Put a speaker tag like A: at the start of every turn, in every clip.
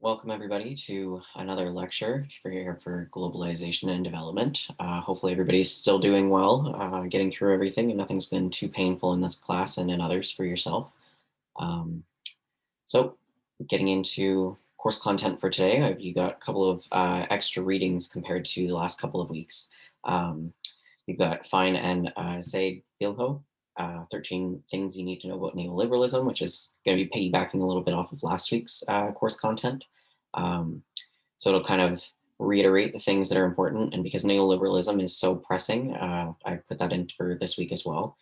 A: Welcome everybody to another lecture for globalization and development. Hopefully everybody's still doing well, getting through everything, and nothing's been too painful in this class and in others for yourself. Um, so getting into course content for today, you got a couple of extra readings compared to the last couple of weeks. Um, you've got Fine and Say Bilho, 13 Things You Need to Know About Neoliberalism, which is going to be piggybacking a little bit off of last week's course content. Um, so it'll kind of reiterate the things that are important. And because neoliberalism is so pressing, I put that in for this week as well,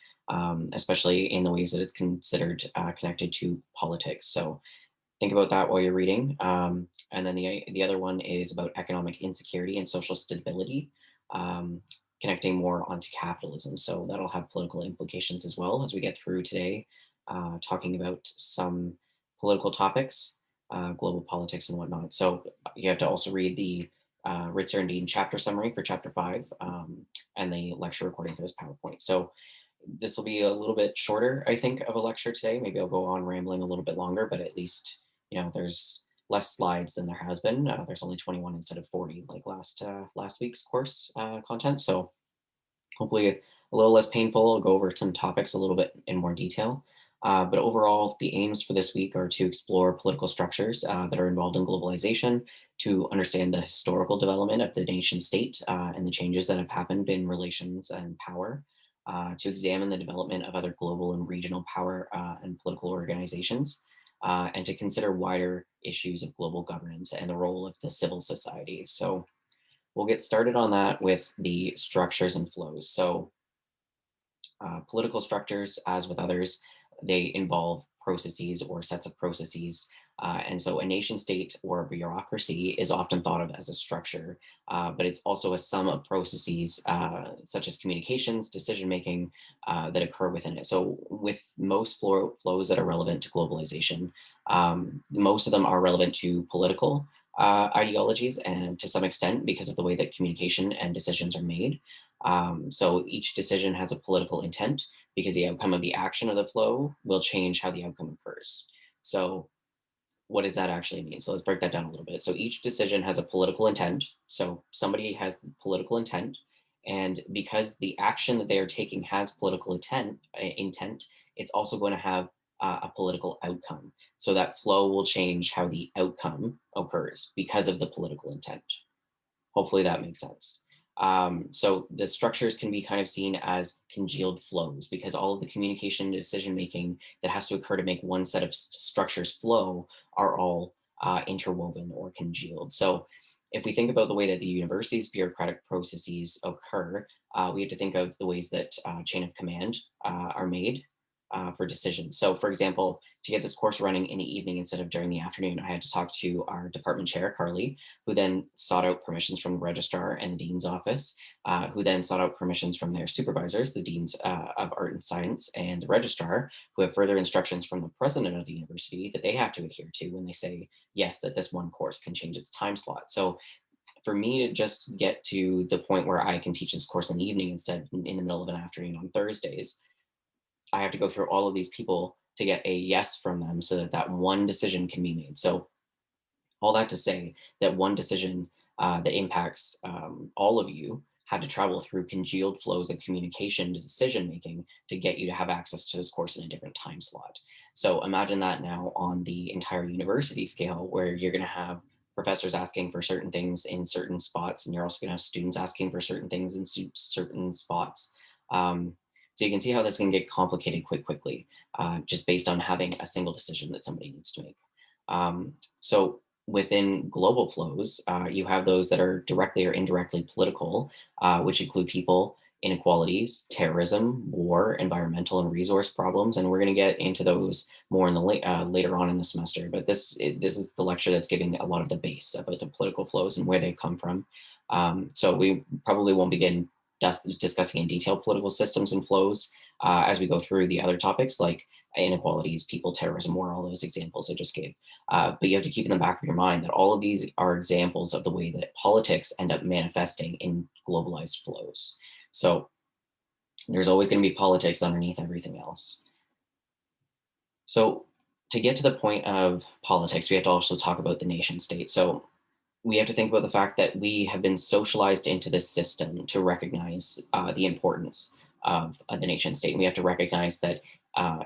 A: especially in the ways that it's considered connected to politics. So think about that while you're reading. And then the other one is about economic insecurity and social stability, um, connecting more onto capitalism. So that'll have political implications as well as we get through today, talking about some political topics, global politics and whatnot. So you have to also read the Ritzer and Dean chapter summary for chapter 5, and the lecture recording for this PowerPoint. So this will be a little bit shorter, I think, of a lecture today. Maybe I'll go on rambling a little bit longer, but at least, there's less slides than there has been. There's only 21 instead of 40 like last week's course content. So hopefully a little less painful. I'll go over some topics a little bit in more detail. But overall, the aims for this week are to explore political structures that are involved in globalization, to understand the historical development of the nation state and the changes that have happened in relations and power, to examine the development of other global and regional power and political organizations, and to consider wider issues of global governance and the role of the civil society. So we'll get started on that with the structures and flows. So political structures, as with others, they involve processes or sets of processes. And so a nation state or a bureaucracy is often thought of as a structure, but it's also a sum of processes such as communications, decision making that occur within it. So with most flows that are relevant to globalization, most of them are relevant to political ideologies and to some extent because of the way that communication and decisions are made. So each decision has a political intent because the outcome of the action of the flow will change how the outcome occurs. So what does that actually mean? So let's break that down a little bit. So each decision has a political intent. So somebody has political intent, and because the action that they are taking has political intent, it's also going to have a political outcome. So that flow will change how the outcome occurs because of the political intent. Hopefully that makes sense. So the structures can be kind of seen as congealed flows because all of the communication and decision making that has to occur to make one set of structures flow are all interwoven or congealed. So if we think about the way that the university's bureaucratic processes occur, we have to think of the ways that chain of command are made for decisions. So, for example, to get this course running in the evening instead of during the afternoon, I had to talk to our department chair, Carly, who then sought out permissions from the registrar and the dean's office, who then sought out permissions from their supervisors, the deans of art and science, and the registrar, who have further instructions from the president of the university that they have to adhere to when they say, yes, that this one course can change its time slot. So for me to just get to the point where I can teach this course in the evening instead of in the middle of an afternoon on Thursdays, I have to go through all of these people to get a yes from them so that that one decision can be made. So all that to say that one decision that impacts all of you had to travel through congealed flows of communication to decision making to get you to have access to this course in a different time slot. So imagine that now on the entire university scale, where you're going to have professors asking for certain things in certain spots, and you're also going to have students asking for certain things in certain spots. So you can see how this can get complicated quickly, just based on having a single decision that somebody needs to make. So within global flows, you have those that are directly or indirectly political, which include people, inequalities, terrorism, war, environmental and resource problems, and we're going to get into those more in the later on in the semester. But this is the lecture that's giving a lot of the base about the political flows and where they come from. So we probably won't begin discussing in detail political systems and flows as we go through the other topics like inequalities, people, terrorism, war, all those examples I just gave. But you have to keep in the back of your mind that all of these are examples of the way that politics end up manifesting in globalized flows. So there's always going to be politics underneath everything else. So To get to the point of politics, we have to also talk about the nation state. So we have to think about the fact that we have been socialized into this system to recognize the importance of the nation state. And we have to recognize that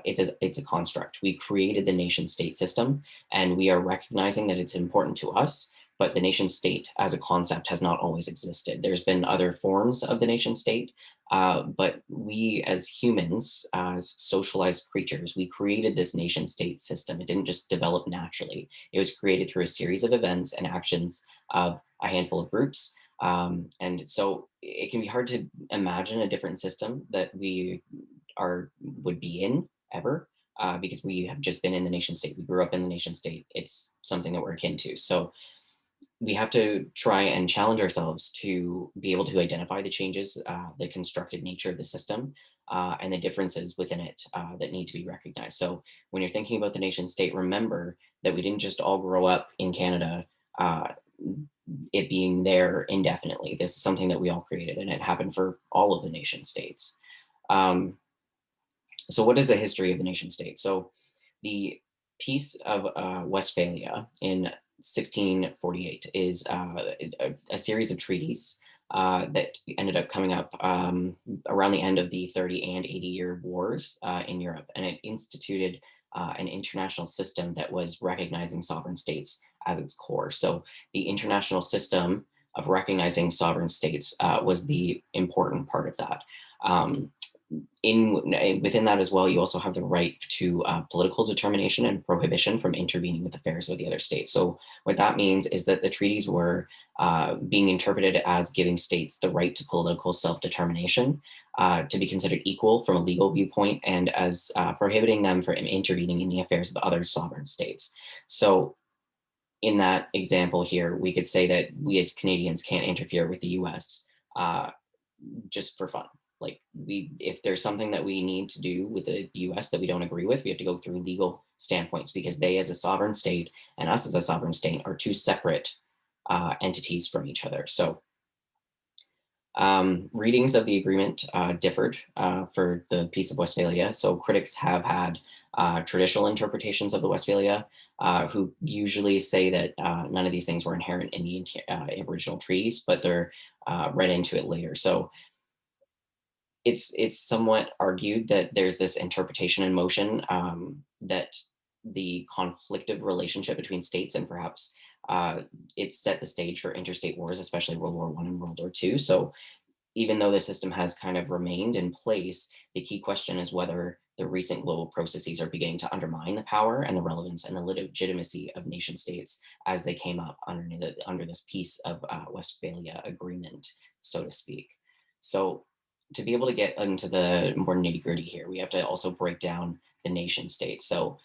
A: it's a construct. We created the nation state system, and we are recognizing that it's important to us. But the nation state as a concept has not always existed. There's been other forms of the nation state, but we as humans, as socialized creatures, we created this nation state system. It didn't just develop naturally. It was created through a series of events and actions of a handful of groups. And so it can be hard to imagine a different system that we would be in ever, because we have just been in the nation state. We grew up in the nation state. It's something that we're akin to. So we have to try and challenge ourselves to be able to identify the changes, the constructed nature of the system, and the differences within it that need to be recognized. So when you're thinking about the nation state, remember that we didn't just all grow up in Canada, it being there indefinitely. This is something that we all created, and it happened for all of the nation states. Um, so, what is the history of the nation state? So, the Peace of Westphalia in 1648 is a series of treaties that ended up coming up around the end of the 30 and 80-year wars in Europe. And it instituted an international system that was recognizing sovereign states as its core. So the international system of recognizing sovereign states was the important part of that. Um, Within that as well, you also have the right to political determination and prohibition from intervening with affairs of the other states. So what that means is that the treaties were being interpreted as giving states the right to political self-determination, to be considered equal from a legal viewpoint, and as prohibiting them from intervening in the affairs of other sovereign states. So in that example here, we could say that we as Canadians can't interfere with the US just for fun. Like if there's something that we need to do with the US that we don't agree with, we have to go through legal standpoints, because they as a sovereign state and us as a sovereign state are two separate entities from each other. So readings of the agreement differed for the Peace of Westphalia. So critics have had traditional interpretations of the Westphalia, who usually say that none of these things were inherent in the original treaties, but they're read into it later. So it's somewhat argued that there's this interpretation in motion, that the conflictive relationship between states, and perhaps it set the stage for interstate wars, especially World War I and World War II. So even though the system has kind of remained in place, the key question is whether the recent global processes are beginning to undermine the power and the relevance and the legitimacy of nation states as they came up under this Peace of Westphalia agreement, so to speak. So to be able to get into the more nitty gritty here, we have to also break down the nation state. So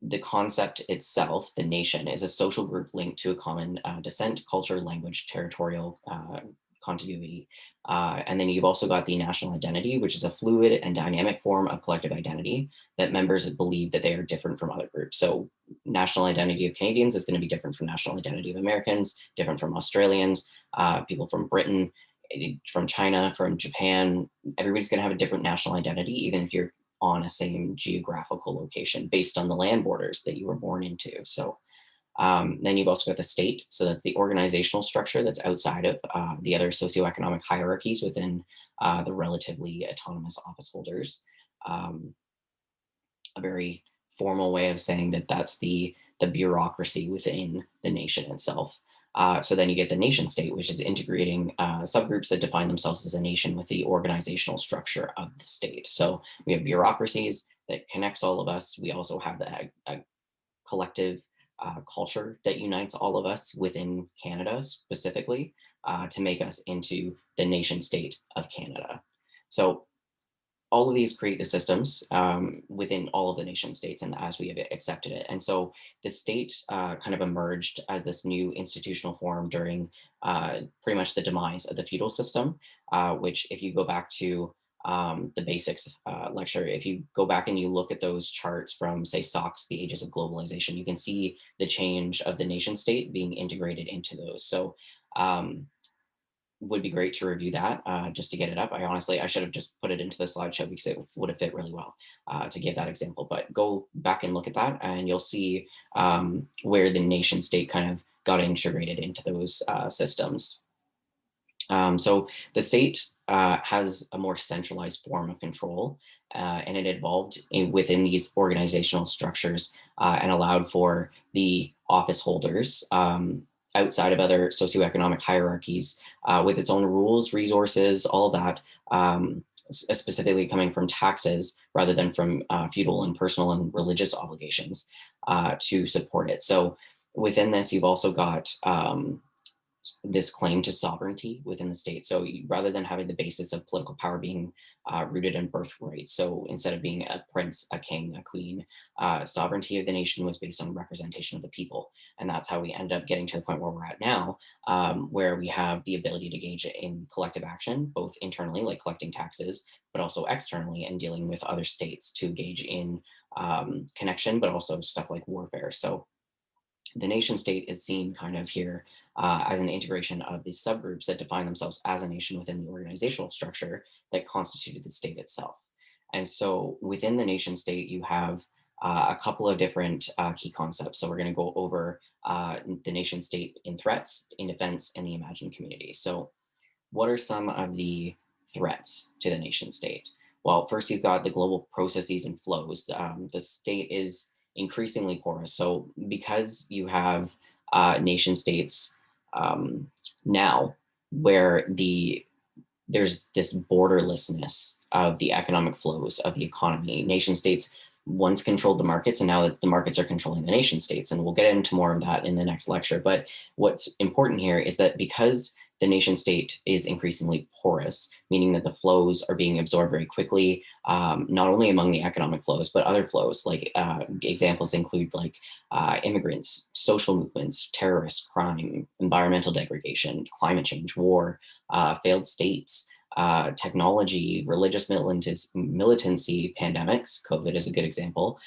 A: the concept itself, the nation, is a social group linked to a common descent, culture, language, territorial contiguity. And then you've also got the national identity, which is a fluid and dynamic form of collective identity that members believe that they are different from other groups. So national identity of Canadians is going to be different from national identity of Americans, different from Australians, people from Britain, from China, from Japan. Everybody's going to have a different national identity, even if you're on a same geographical location based on the land borders that you were born into. So then you've also got the state. So that's the organizational structure that's outside of the other socioeconomic hierarchies within the relatively autonomous office holders. A very formal way of saying that that's the bureaucracy within the nation itself. So then you get the nation state, which is integrating subgroups that define themselves as a nation with the organizational structure of the state. So we have bureaucracies that connects all of us. We also have the collective culture that unites all of us within Canada specifically, to make us into the nation state of Canada. So all of these create the systems within all of the nation states, and as we have accepted it. And so the state kind of emerged as this new institutional form during pretty much the demise of the feudal system, which if you go back to the basics lecture, if you go back and you look at those charts from, say, SOCS, the Ages of Globalization, you can see the change of the nation state being integrated into those. So would be great to review that just to get it up. I should have just put it into the slideshow because it would have fit really well to give that example. But go back and look at that, and you'll see where the nation state kind of got integrated into those systems. So the state has a more centralized form of control, and it evolved within these organizational structures and allowed for the office holders outside of other socioeconomic hierarchies with its own rules, resources, all of that, specifically coming from taxes rather than from feudal and personal and religious obligations to support it. So within this, you've also got this claim to sovereignty within the state. So rather than having the basis of political power being rooted in birthright, so instead of being a prince, a king, a queen, sovereignty of the nation was based on representation of the people. And that's how we end up getting to the point where we're at now, where we have the ability to engage in collective action, both internally, like collecting taxes, but also externally and dealing with other states to engage in connection, but also stuff like warfare. So the nation state is seen kind of here as an integration of these subgroups that define themselves as a nation within the organizational structure that constituted the state itself. And so within the nation state, you have a couple of different key concepts. So we're going to go over the nation state in threats, in defense, and the imagined community. So what are some of the threats to the nation state? Well, first you've got the global processes and flows. The state is increasingly porous. So because you have nation states now where there's this borderlessness of the economic flows of the economy. Nation states once controlled the markets, and now that the markets are controlling the nation states. And we'll get into more of that in the next lecture. But what's important here is that because the nation state is increasingly porous, meaning that the flows are being absorbed very quickly, not only among the economic flows, but other flows. Like examples include like immigrants, social movements, terrorist crime, environmental degradation, climate change, war, failed states, technology, religious militancy, pandemics. COVID is a good example.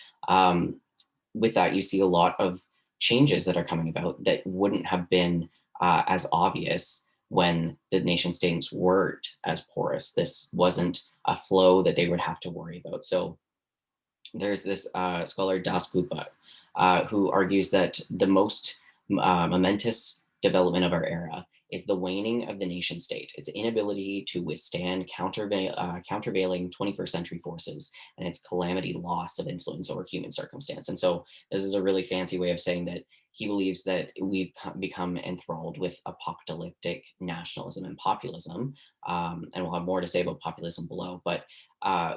A: With that, you see a lot of changes that are coming about that wouldn't have been as obvious when the nation states weren't as porous. This wasn't a flow that they would have to worry about. So there's this scholar Das Gupta who argues that the most momentous development of our era is the waning of the nation state, its inability to withstand countervailing 21st century forces, and its calamity loss of influence over human circumstance. And so this is a really fancy way of saying that he believes that we've become enthralled with apocalyptic nationalism and populism. And we'll have more to say about populism below, but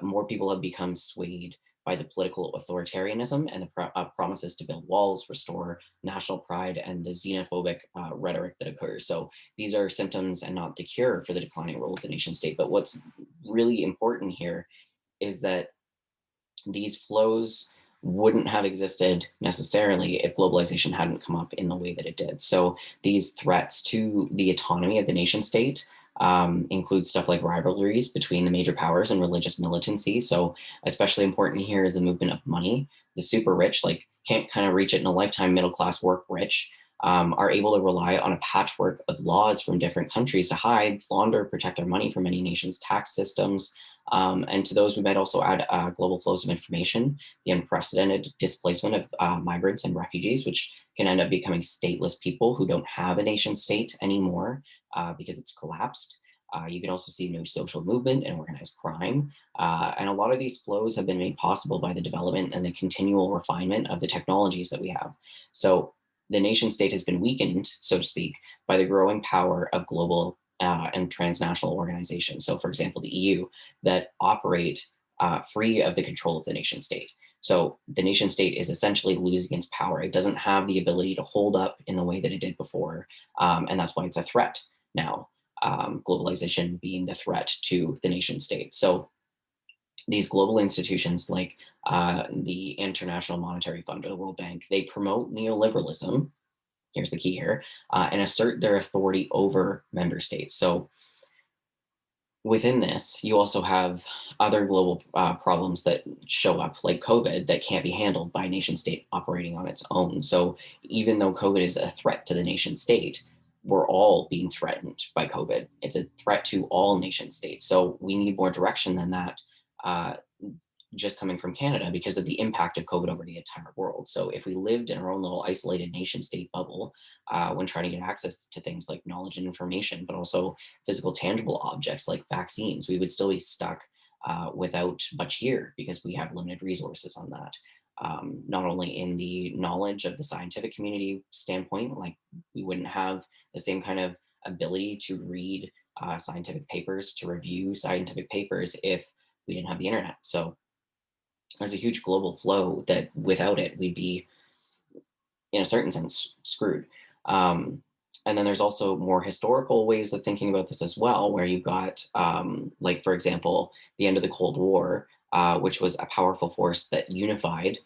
A: more people have become swayed by the political authoritarianism and the promises to build walls, restore national pride, and the xenophobic rhetoric that occurs. So these are symptoms and not the cure for the declining role of the nation state. But what's really important here is that these flows wouldn't have existed necessarily if globalization hadn't come up in the way that it did. So these threats to the autonomy of the nation state include stuff like rivalries between the major powers and religious militancy. So especially important here is the movement of money. The super rich, like can't kind of reach it in a lifetime, middle class work rich, are able to rely on a patchwork of laws from different countries to hide, launder, protect their money from many nations' tax systems. And to those, we might also add global flows of information, the unprecedented displacement of migrants and refugees, which can end up becoming stateless people who don't have a nation state anymore because it's collapsed. You can also see new social movement and organized crime. And a lot of these flows have been made possible by the development and the continual refinement of the technologies that we have. So the nation state has been weakened, so to speak, by the growing power of global and transnational organizations. So, for example, the EU that operate free of the control of the nation state. So the nation state is essentially losing its power. It doesn't have the ability to hold up in the way that it did before. And that's why it's a threat now, globalization being the threat to the nation state. So these global institutions like the International Monetary Fund or the World Bank, they promote neoliberalism. Here's the key here, and assert their authority over member states. So within this, you also have other global problems that show up, like COVID, that can't be handled by a nation state operating on its own. So even though COVID is a threat to the nation state, we're all being threatened by COVID. It's a threat to all nation states. So we need more direction than that. Uh, just coming from Canada because of the impact of COVID over the entire world. So if we lived in our own little isolated nation state bubble when trying to get access to things like knowledge and information, but also physical tangible objects like vaccines, we would still be stuck without much here because we have limited resources on that. Not only in the knowledge of the scientific community standpoint, like we wouldn't have the same kind of ability to read scientific papers, to review scientific papers if we didn't have the internet. So there's a huge global flow that without it, we'd be, in a certain sense, screwed. Um, and then there's also more historical ways of thinking about this as well, where you've got, like, for example, the end of the Cold War, which was a powerful force that unified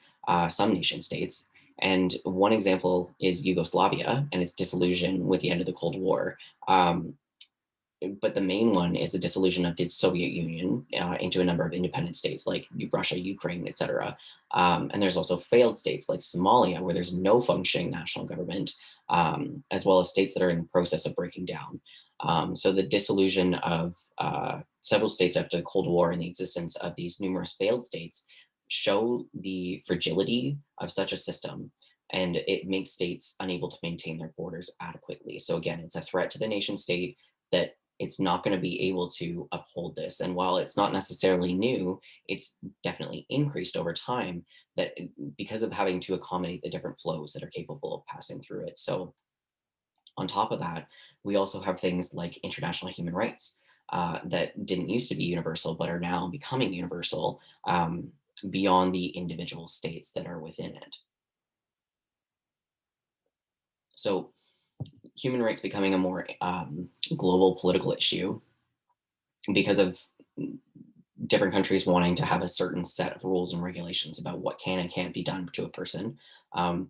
A: some nation states. And one example is Yugoslavia and its dissolution with the end of the Cold War. But the main one is the dissolution of the Soviet Union into a number of independent states like Russia, Ukraine, etc. And there's also failed states like Somalia, where there's no functioning national government, as well as states that are in the process of breaking down. So the dissolution of several states after the Cold War and the existence of these numerous failed states show the fragility of such a system, and it makes states unable to maintain their borders adequately. So again, it's a threat to the nation state that it's not going to be able to uphold this. And while it's not necessarily new, it's definitely increased over time that because of having to accommodate the different flows that are capable of passing through it. So on top of that, we also have things like international human rights that didn't used to be universal, but are now becoming universal beyond the individual states that are within it. So human rights becoming a more global political issue because of different countries wanting to have a certain set of rules and regulations about what can and can't be done to a person.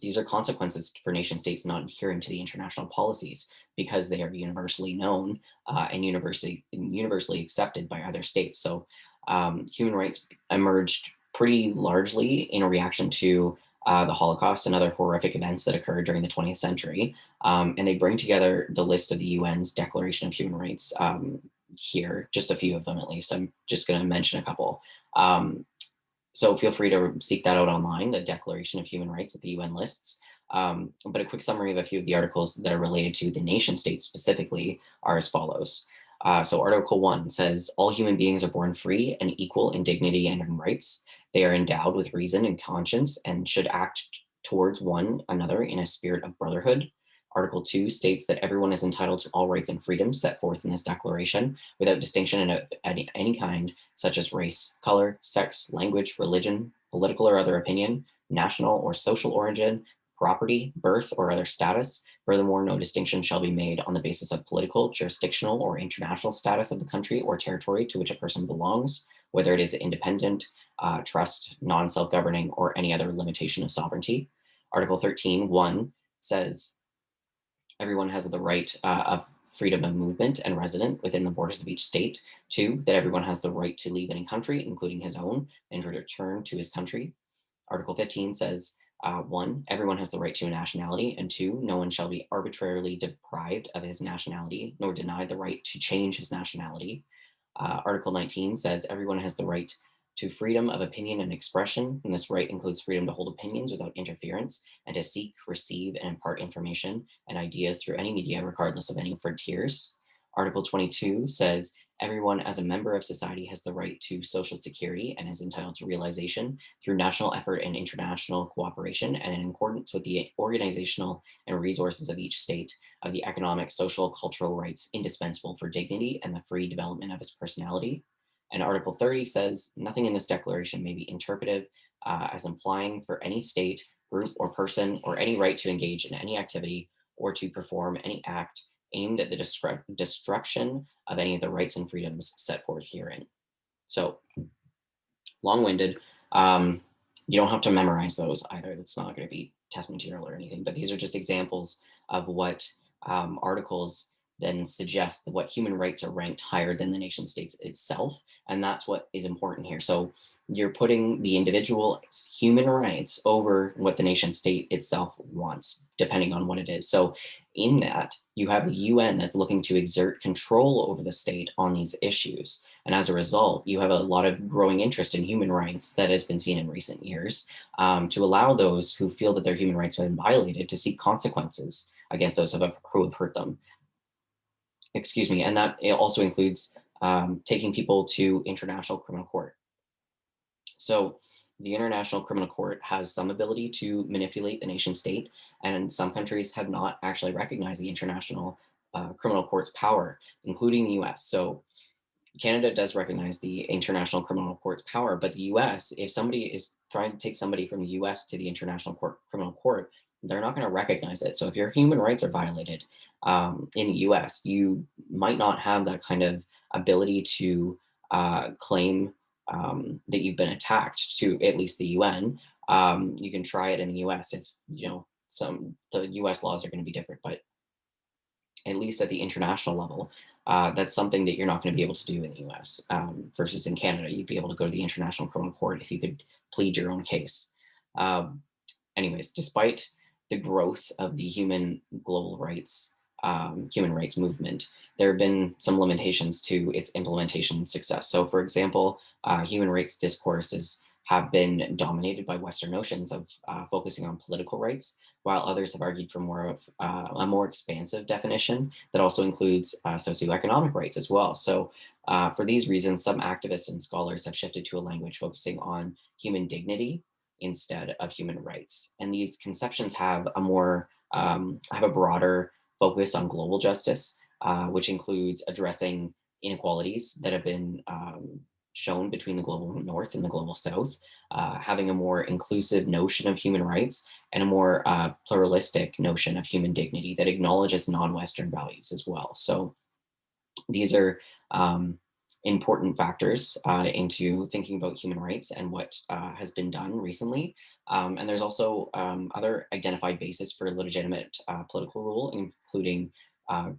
A: These are consequences for nation states not adhering to the international policies because they are universally known and universally accepted by other states. So human rights emerged pretty largely in a reaction to the Holocaust and other horrific events that occurred during the 20th century. And they bring together the list of the UN's Declaration of Human Rights here, just a few of them at least. I'm just going to mention a couple. So feel free to seek that out online, the Declaration of Human Rights that the UN lists. But a quick summary of a few of the articles that are related to the nation state specifically are as follows. So Article 1 says, all human beings are born free and equal in dignity and in rights. They are endowed with reason and conscience and should act towards one another in a spirit of brotherhood. Article 2 states that everyone is entitled to all rights and freedoms set forth in this declaration without distinction of any kind, such as race, color, sex, language, religion, political or other opinion, national or social origin, property, birth, or other status. Furthermore, no distinction shall be made on the basis of political, jurisdictional, or international status of the country or territory to which a person belongs, whether it is independent, trust, non-self-governing, or any other limitation of sovereignty. Article 13(1) says, everyone has the right of freedom of movement and resident within the borders of each state. 2, that everyone has the right to leave any country, including his own, and to return to his country. Article 15 says, 1, everyone has the right to a nationality, and 2, no one shall be arbitrarily deprived of his nationality, nor denied the right to change his nationality. Article 19 says everyone has the right to freedom of opinion and expression, and this right includes freedom to hold opinions without interference and to seek, receive, and impart information and ideas through any media, regardless of any frontiers. Article 22 says everyone as a member of society has the right to social security and is entitled to realization through national effort and international cooperation and in accordance with the organizational and resources of each state of the economic, social, cultural rights indispensable for dignity and the free development of his personality. And Article 30 says nothing in this declaration may be interpreted as implying for any state, group, or person, or any right to engage in any activity or to perform any act aimed at the destruction of any of the rights and freedoms set forth herein. So, long-winded. You don't have to memorize those either. That's not going to be test material or anything, but these are just examples of what articles then suggests that what human rights are ranked higher than the nation states itself. And that's what is important here. So you're putting the individual's human rights over what the nation state itself wants, depending on what it is. So in that, you have the UN that's looking to exert control over the state on these issues. And as a result, you have a lot of growing interest in human rights that has been seen in recent years, to allow those who feel that their human rights have been violated to seek consequences against those who have hurt them. Excuse me. And that it also includes taking people to international criminal court. So the International Criminal Court has some ability to manipulate the nation state, and some countries have not actually recognized the International Criminal Court's power, including the US. So Canada does recognize the International Criminal Court's power, but the US, if somebody is trying to take somebody from the US to the Criminal Court, they're not going to recognize it. So if your human rights are violated in the US, you might not have that kind of ability to claim that you've been attacked to at least the UN. You can try it in the US if, some the US laws are going to be different, but at least at the international level, that's something that you're not going to be able to do in the US, versus in Canada. You'd be able to go to the International Criminal Court if you could plead your own case. Um, Anyways, despite the growth of the human rights movement, there have been some limitations to its implementation success. So, for example, human rights discourses have been dominated by Western notions of focusing on political rights, while others have argued for more of a more expansive definition that also includes socioeconomic rights as well. So, for these reasons, some activists and scholars have shifted to a language focusing on human dignity instead of human rights. And these conceptions have a broader focus on global justice, which includes addressing inequalities that have been shown between the global north and the global south, having a more inclusive notion of human rights and a more pluralistic notion of human dignity that acknowledges non-Western values as well. So these are important factors into thinking about human rights and what has been done recently. And there's also other identified bases for legitimate political rule, including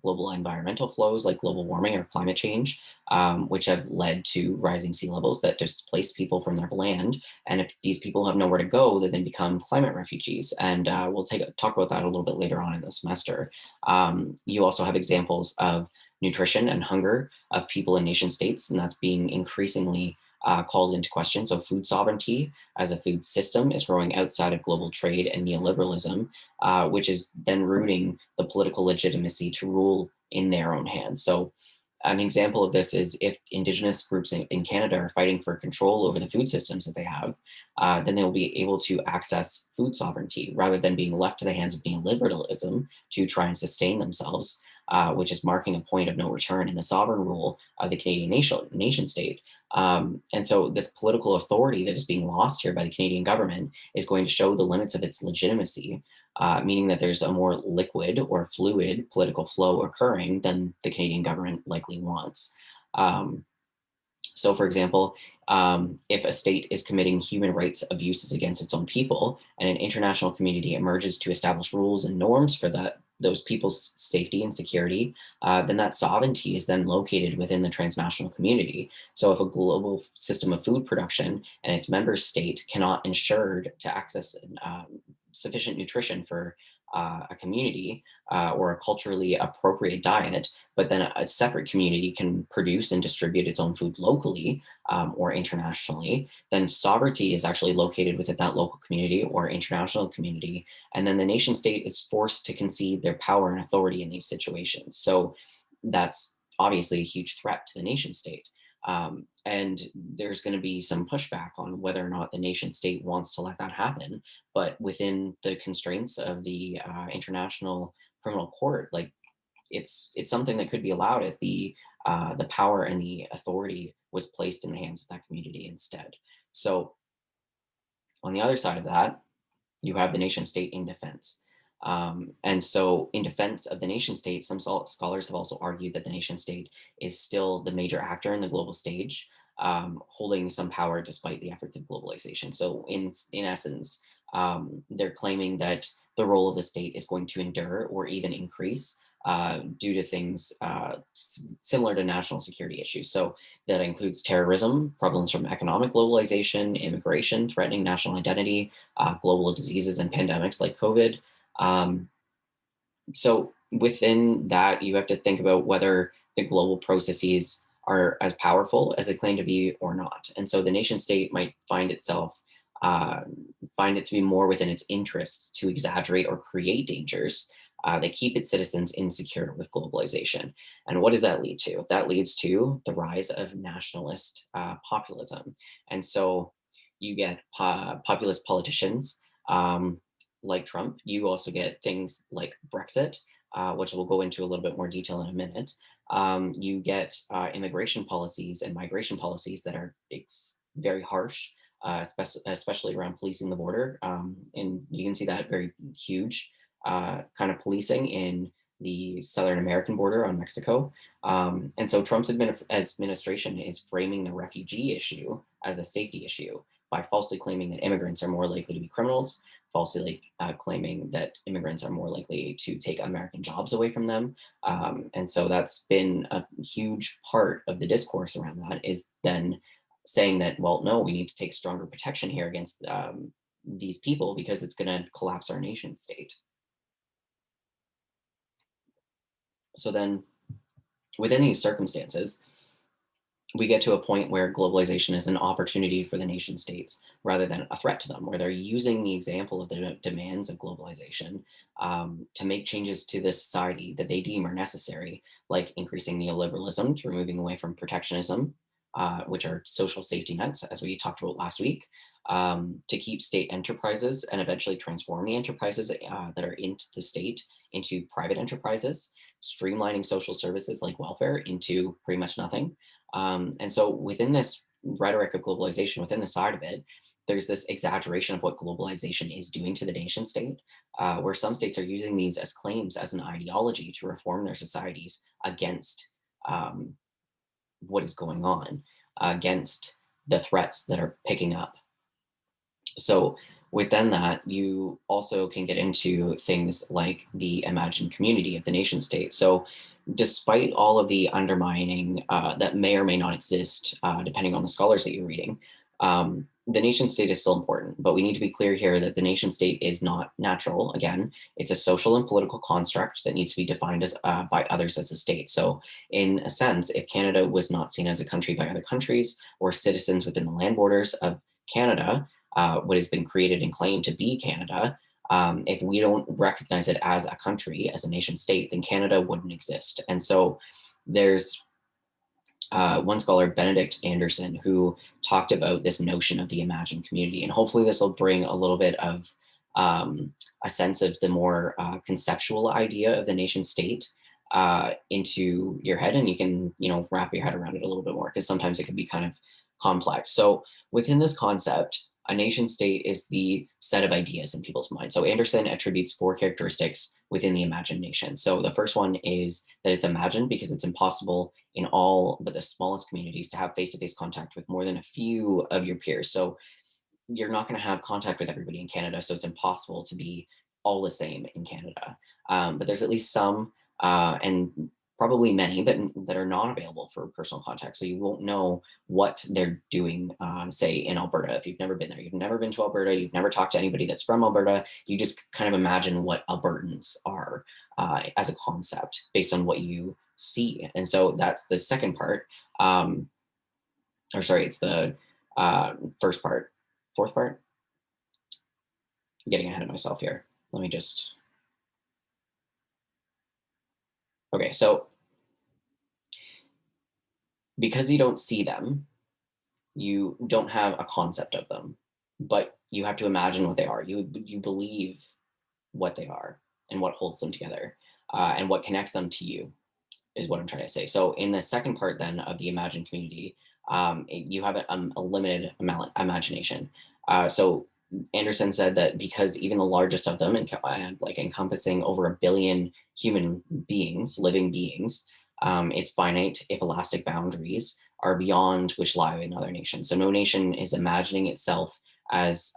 A: global environmental flows like global warming or climate change, which have led to rising sea levels that displace people from their land. And if these people have nowhere to go, then they become climate refugees. And we'll talk about that a little bit later on in the semester. You also have examples of nutrition and hunger of people in nation states, and that's being increasingly called into question. So, food sovereignty as a food system is growing outside of global trade and neoliberalism, which is then rooting the political legitimacy to rule in their own hands. So, an example of this is if Indigenous groups in Canada are fighting for control over the food systems that they have, then they'll be able to access food sovereignty rather than being left to the hands of neoliberalism to try and sustain themselves, which is marking a point of no return in the sovereign rule of the Canadian nation state. And so, this political authority that is being lost here by the Canadian government is going to show the limits of its legitimacy, meaning that there's a more liquid or fluid political flow occurring than the Canadian government likely wants. Um, so, for example, if a state is committing human rights abuses against its own people, and an international community emerges to establish rules and norms for those people's safety and security, then that sovereignty is then located within the transnational community. So, if a global system of food production and its member state cannot ensure to access sufficient nutrition for a community or a culturally appropriate diet, but then a separate community can produce and distribute its own food locally or internationally, then sovereignty is actually located within that local community or international community. And then the nation state is forced to concede their power and authority in these situations. So that's obviously a huge threat to the nation state. And there's going to be some pushback on whether or not the nation state wants to let that happen. But within the constraints of the International Criminal Court, like it's something that could be allowed if the power and the authority was placed in the hands of that community instead. So on the other side of that, you have the nation state in defense. And so, in defense of the nation state, some scholars have also argued that the nation state is still the major actor in the global stage, holding some power despite the efforts of globalization. So, in essence, they're claiming that the role of the state is going to endure or even increase due to things similar to national security issues. So that includes terrorism, problems from economic globalization, immigration, threatening national identity, global diseases and pandemics like COVID. Um, so within that, you have to think about whether the global processes are as powerful as they claim to be or not. And so the nation state might uh, find it to be more within its interests to exaggerate or create dangers that keep its citizens insecure with globalization. And what does that lead to? That leads to the rise of nationalist populism. And so you get populist politicians like Trump. You also get things like Brexit, which we'll go into a little bit more detail in a minute. You get immigration policies and migration policies that are very harsh, especially around policing the border. And you can see that very huge kind of policing in the Southern American border on Mexico. And so Trump's administration is framing the refugee issue as a safety issue by falsely claiming that immigrants are more likely to be criminals, falsely claiming that immigrants are more likely to take American jobs away from them. And so that's been a huge part of the discourse around that, is then saying that, well, no, we need to take stronger protection here against these people because it's going to collapse our nation state. So then within these circumstances, we get to a point where globalization is an opportunity for the nation states rather than a threat to them, where they're using the example of the demands of globalization to make changes to the society that they deem are necessary, like increasing neoliberalism through moving away from protectionism, which are social safety nets, as we talked about last week, to keep state enterprises and eventually transform the enterprises that are into the state into private enterprises, streamlining social services like welfare into pretty much nothing. And so within this rhetoric of globalization, within the side of it, there's this exaggeration of what globalization is doing to the nation state, where some states are using these as claims as an ideology to reform their societies against um, what is going on, against the threats that are picking up. So within that, you also can get into things like the imagined community of the nation state. So despite all of the undermining that may or may not exist, depending on the scholars that you're reading, the nation state is still important. But we need to be clear here that the nation state is not natural. Again, it's a social and political construct that needs to be defined as by others as a state. So in a sense, if Canada was not seen as a country by other countries or citizens within the land borders of Canada, what has been created and claimed to be Canada, if we don't recognize it as a country, as a nation state, then Canada wouldn't exist. And so there's one scholar, Benedict Anderson, who talked about this notion of the imagined community. And hopefully this will bring a little bit of a sense of the more conceptual idea of the nation state into your head, and you can, wrap your head around it a little bit more, because sometimes it can be kind of complex. So within this concept, a nation state is the set of ideas in people's minds. So Anderson attributes 4 characteristics within the imagined nation. So the first one is that it's imagined because it's impossible in all but the smallest communities to have face-to-face contact with more than a few of your peers. So you're not going to have contact with everybody in Canada, so it's impossible to be all the same in Canada. But there's at least some, and probably many, but that are not available for personal contact. So you won't know what they're doing, say in Alberta. If you've never been there, you've never been to Alberta, you've never talked to anybody that's from Alberta, you just kind of imagine what Albertans are as a concept based on what you see. And so that's the second part. Or sorry, it's the first part. Fourth part? I'm getting ahead of myself here. Let me just. Okay, so because you don't see them, you don't have a concept of them, but you have to imagine what they are. You believe what they are and what holds them together, and what connects them to you, is what I'm trying to say. So in the second part then of the imagined community, you have a limited imagination. So Anderson said that because even the largest of them, like encompassing over 1 billion human beings, living beings, its finite, if elastic boundaries are beyond which lie in other nations. So no nation is imagining itself as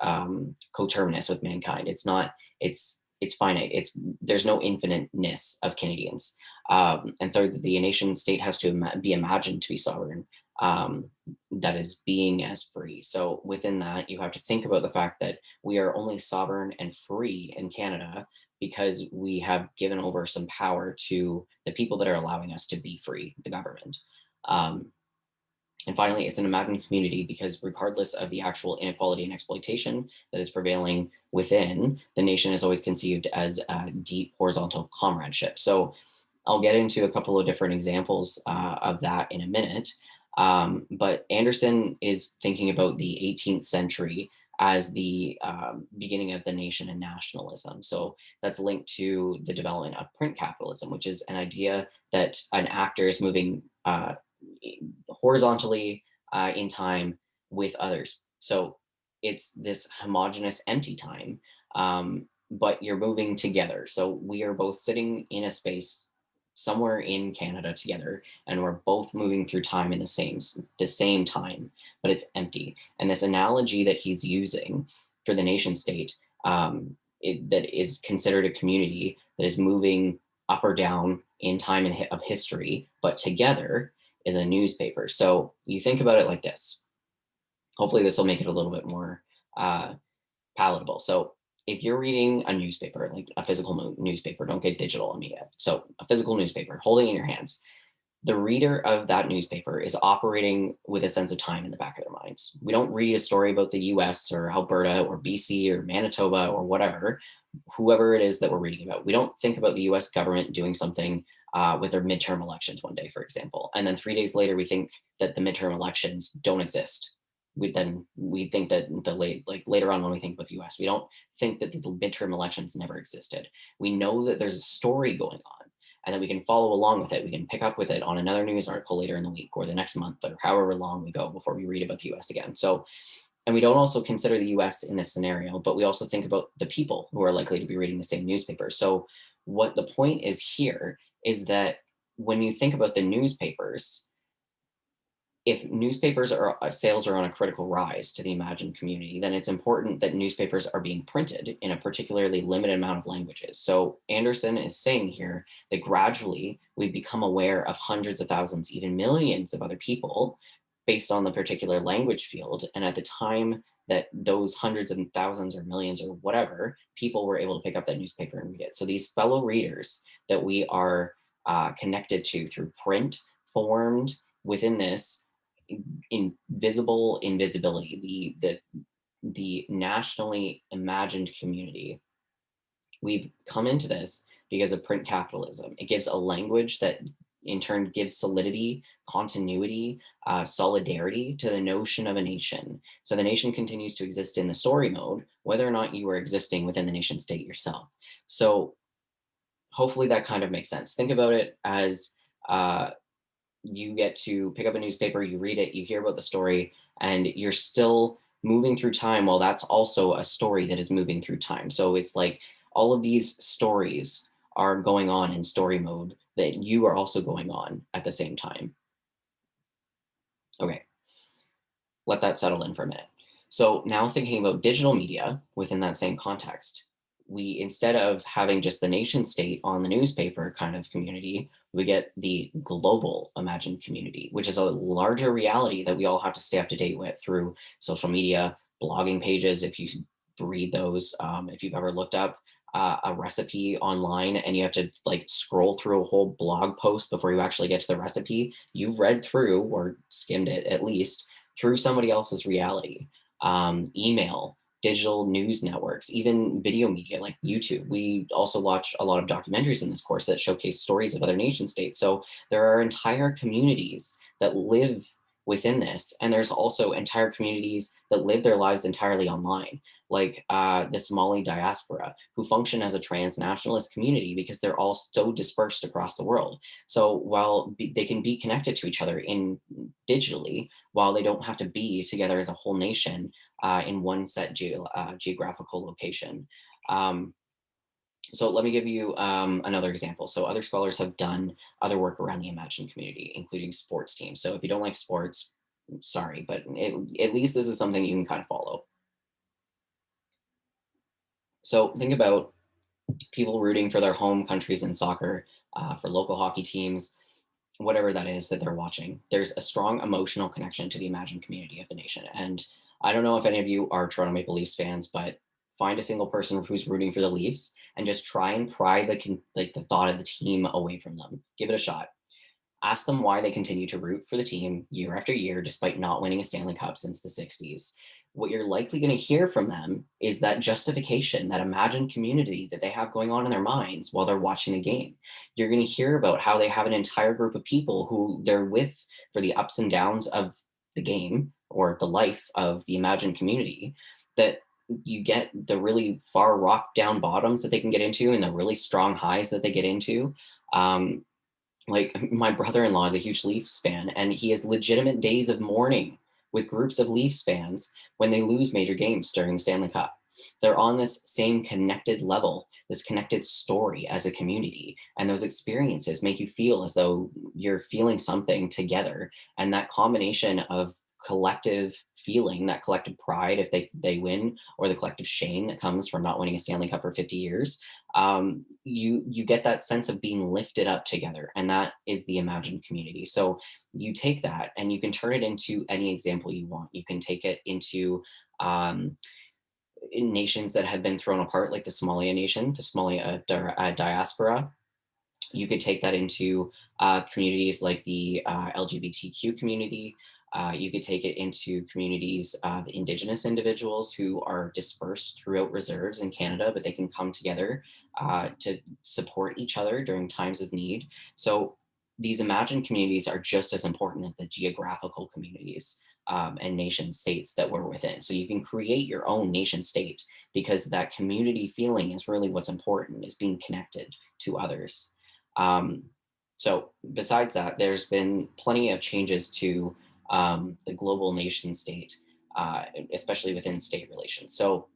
A: coterminous with mankind. It's not. It's it's finite. There's no infiniteness of Canadians. And third, the nation state has to be imagined to be sovereign. Um, that is being as free. So within that, you have to think about the fact that we are only sovereign and free in Canada because we have given over some power to the people that are allowing us to be free, the government. Um, and finally, it's an imagined community because regardless of the actual inequality and exploitation that is prevailing within, the nation is always conceived as a deep horizontal comradeship. So I'll get into a couple of different examples of that in a minute. But Anderson is thinking about the 18th century as the beginning of the nation and nationalism. So that's linked to the development of print capitalism, which is an idea that an actor is moving horizontally in time with others. So it's this homogenous empty time, but you're moving together. So we are both sitting in a space somewhere in Canada together, and we're both moving through time in the same time, but it's empty. And this analogy that he's using for the nation state, that is considered a community that is moving up or down in time of history, but together is a newspaper. So you think about it like this. Hopefully, this will make it a little bit more uh, palatable. So if you're reading a newspaper, like a physical newspaper, don't get digital on me yet. So a physical newspaper, holding it in your hands, the reader of that newspaper is operating with a sense of time in the back of their minds. We don't read a story about the US or Alberta or BC or Manitoba or whatever, whoever it is that we're reading about. We don't think about the US government doing something with their midterm elections one day, for example. And then 3 days later, we think that the midterm elections don't exist. We think that later on when we think about the US, we don't think that the midterm elections never existed. We know that there's a story going on and then we can follow along with it. We can pick up with it on another news article later in the week or the next month or however long we go before we read about the US again. So, and we don't also consider the US in this scenario, but we also think about the people who are likely to be reading the same newspaper. So, what the point is here is that when you think about the newspapers, if newspapers are sales are on a critical rise to the imagined community, then it's important that newspapers are being printed in a particularly limited amount of languages. So Anderson is saying here that gradually we become aware of hundreds of thousands, even millions of other people based on the particular language field. And at the time that those hundreds of thousands or millions or whatever people were able to pick up that newspaper and read it. So these fellow readers that we are connected to through print formed within this invisible invisibility, the nationally imagined community. We've come into this because of print capitalism. It gives a language that in turn gives solidity, continuity, solidarity to the notion of a nation. So the nation continues to exist in the story mode, whether or not you are existing within the nation state yourself. So hopefully that kind of makes sense. Think about it as you get to pick up a newspaper, you read it, you hear about the story, and you're still moving through time while that's also a story that is moving through time. So it's like all of these stories are going on in story mode that you are also going on at the same time. Okay, let that settle in for a minute. So now thinking about digital media within that same context, we instead of having just the nation state on the newspaper kind of community, we get the global imagined community, which is a larger reality that we all have to stay up to date with through social media, blogging pages. If you read those, if you've ever looked up a recipe online and you have to like scroll through a whole blog post before you actually get to the recipe, you've read through or skimmed it at least through somebody else's reality. Email, digital news networks, even video media like YouTube. We also watch a lot of documentaries in this course that showcase stories of other nation states. So there are entire communities that live within this. And there's also entire communities that live their lives entirely online, like the Somali diaspora, who function as a transnationalist community because they're all so dispersed across the world. So while they can be connected to each other in digitally, while they don't have to be together as a whole nation in one set geographical location. So let me give you another example. So other scholars have done other work around the imagined community, including sports teams. So if you don't like sports, sorry, but at least this is something you can kind of follow. So think about people rooting for their home countries in soccer, for local hockey teams, whatever that is that they're watching. There's a strong emotional connection to the imagined community of the nation. And I don't know if any of you are Toronto Maple Leafs fans, but find a single person who's rooting for the Leafs and just try and pry like the thought of the team away from them. Give it a shot. Ask them why they continue to root for the team year after year despite not winning a Stanley Cup since the 60s. What you're likely going to hear from them is that justification, that imagined community that they have going on in their minds while they're watching the game. You're going to hear about how they have an entire group of people who they're with for the ups and downs of the game or the life of the imagined community, that you get the really far rock down bottoms that they can get into and the really strong highs that they get into. Um, like my brother-in-law is a huge Leafs fan, and he has legitimate days of mourning with groups of Leafs fans when they lose major games during the Stanley Cup. They're on this same connected level, this connected story as a community, and those experiences make you feel as though you're feeling something together. And that combination of collective feeling, that collective pride if they win, or the collective shame that comes from not winning a Stanley Cup for 50 years, you get that sense of being lifted up together, and that is the imagined community. So you take that and you can turn it into any example you want. You can take it into in nations that have been thrown apart, like the Somalia nation, the Somalia diaspora. You could take that into communities like the LGBTQ community. You could take it into communities of Indigenous individuals who are dispersed throughout reserves in Canada, but they can come together to support each other during times of need. So these imagined communities are just as important as the geographical communities and nation states that we're within. So you can create your own nation state, because that community feeling is really what's important, is being connected to others. Um, so besides that, there's been plenty of changes to the global nation state, especially within state relations. So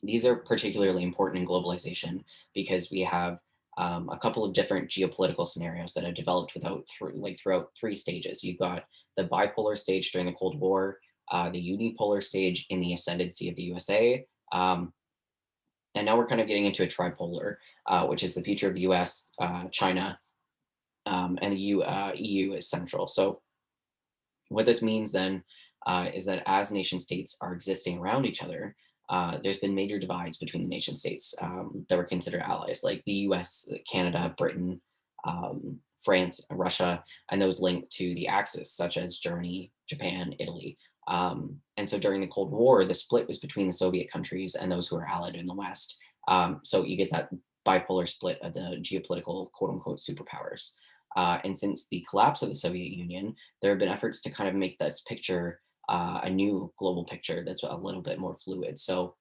A: these are particularly important in globalization because we have a couple of different geopolitical scenarios that have developed throughout three stages. You've got the bipolar stage during the Cold War, the unipolar stage in the ascendancy of the USA, and now we're kind of getting into a tripolar, which is the future of the US, China, and the EU is central. So what this means then is that as nation states are existing around each other, there's been major divides between the nation states that were considered allies, like the US, Canada, Britain, France, Russia, and those linked to the Axis, such as Germany, Japan, Italy. And so during the Cold War, the split was between the Soviet countries and those who are allied in the West. So you get that bipolar split of the geopolitical quote unquote superpowers. And since the collapse of the Soviet Union, there have been efforts to kind of make this picture a new global picture that's a little bit more fluid. So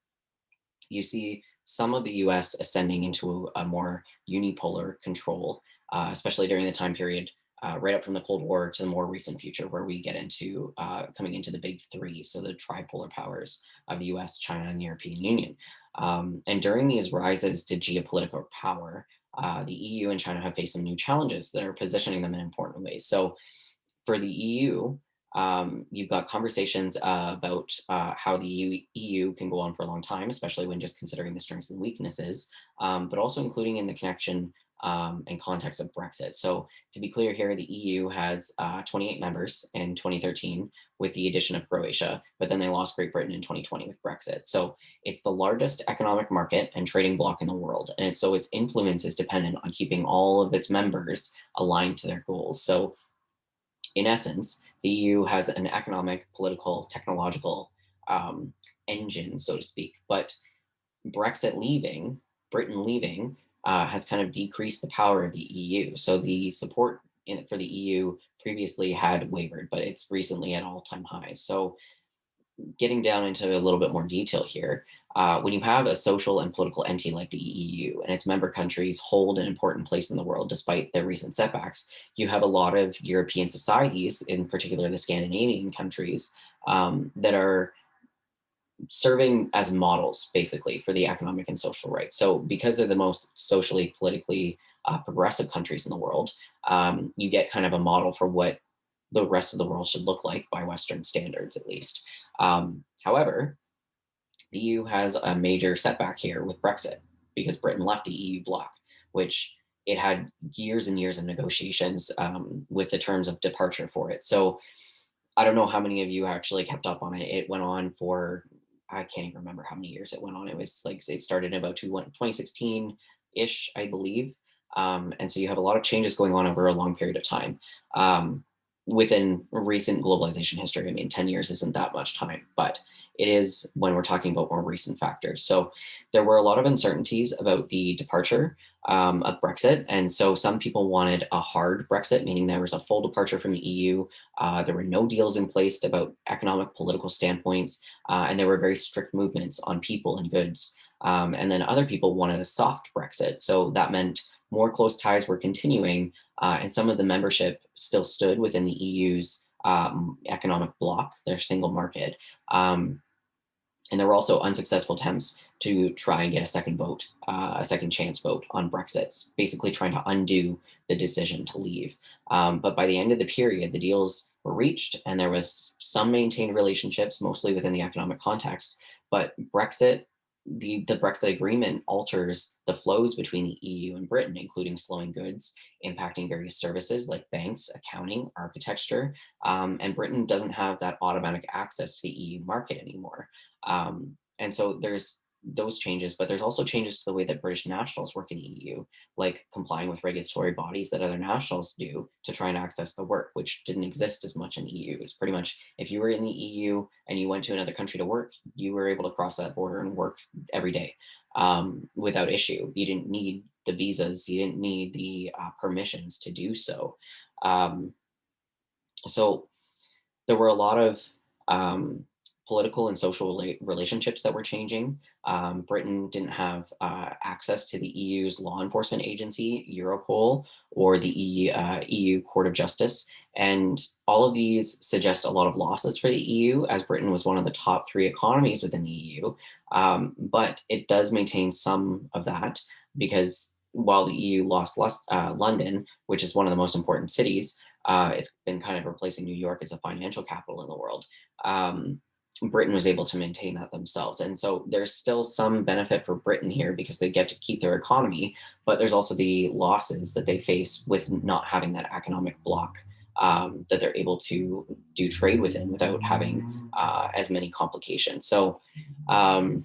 A: you see some of the US ascending into a more unipolar control, especially during the time period right up from the Cold War to the more recent future, where we get into coming into the big three, so the tripolar powers of the US, China, and the European Union. And during these rises to geopolitical power, the EU and China have faced some new challenges that are positioning them in important ways. So for the EU, you've got conversations about how the EU can go on for a long time, especially when just considering the strengths and weaknesses, but also including in the connection and context of Brexit. So to be clear here, the EU has 28 members in 2013 with the addition of Croatia, but then they lost Great Britain in 2020 with Brexit. So it's the largest economic market and trading bloc in the world. And so its influence is dependent on keeping all of its members aligned to their goals. So in essence, the EU has an economic, political, technological engine, so to speak. But Brexit leaving, Britain leaving, has kind of decreased the power of the EU. So the support for the EU previously had wavered, but it's recently at all-time highs. So getting down into a little bit more detail here, when you have a social and political entity like the EU and its member countries hold an important place in the world despite their recent setbacks, you have a lot of European societies, in particular the Scandinavian countries, that are serving as models basically for the economic and social rights. So because they're the most socially, politically progressive countries in the world, you get kind of a model for what the rest of the world should look like by Western standards, at least. However, the EU has a major setback here with Brexit. because Britain left the EU bloc, which it had years and years of negotiations with the terms of departure for it. So I don't know how many of you actually kept up on it. It went on for, I can't even remember how many years it went on. It was like it started in about 2016 ish, I believe. And so you have a lot of changes going on over a long period of time. Um, Within recent globalization history, I mean, 10 years isn't that much time, but it is when we're talking about more recent factors. So there were a lot of uncertainties about the departure of Brexit. And so some people wanted a hard Brexit, meaning there was a full departure from the EU. There were no deals in place about economic, political standpoints, and there were very strict movements on people and goods. And then other people wanted a soft Brexit. So that meant more close ties were continuing, and some of the membership still stood within the EU's economic bloc, their single market. Um, and there were also unsuccessful attempts to try and get a second vote, a second chance vote on Brexit, basically trying to undo the decision to leave. But by the end of the period, the deals were reached, and there was some maintained relationships, mostly within the economic context. But the Brexit agreement alters the flows between the EU and Britain, including slowing goods, impacting various services like banks, accounting, architecture, and Britain doesn't have that automatic access to the EU market anymore. And so there's those changes, but there's also changes to the way that British nationals work in the EU, like complying with regulatory bodies that other nationals do to try and access the work, which didn't exist as much in the EU. It's pretty much if you were in the EU and you went to another country to work, you were able to cross that border and work every day without issue. You didn't need the visas, you didn't need the permissions to do so. Um, so there were a lot of political and social relationships that were changing. Britain didn't have access to the EU's law enforcement agency, Europol, or the EU Court of Justice. And all of these suggest a lot of losses for the EU, as Britain was one of the top three economies within the EU. But it does maintain some of that because while the EU lost London, which is one of the most important cities, it's been kind of replacing New York as a financial capital in the world. Um, Britain was able to maintain that themselves. And so there's still some benefit for Britain here because they get to keep their economy, but there's also the losses that they face with not having that economic bloc that they're able to do trade within without having as many complications. So, um,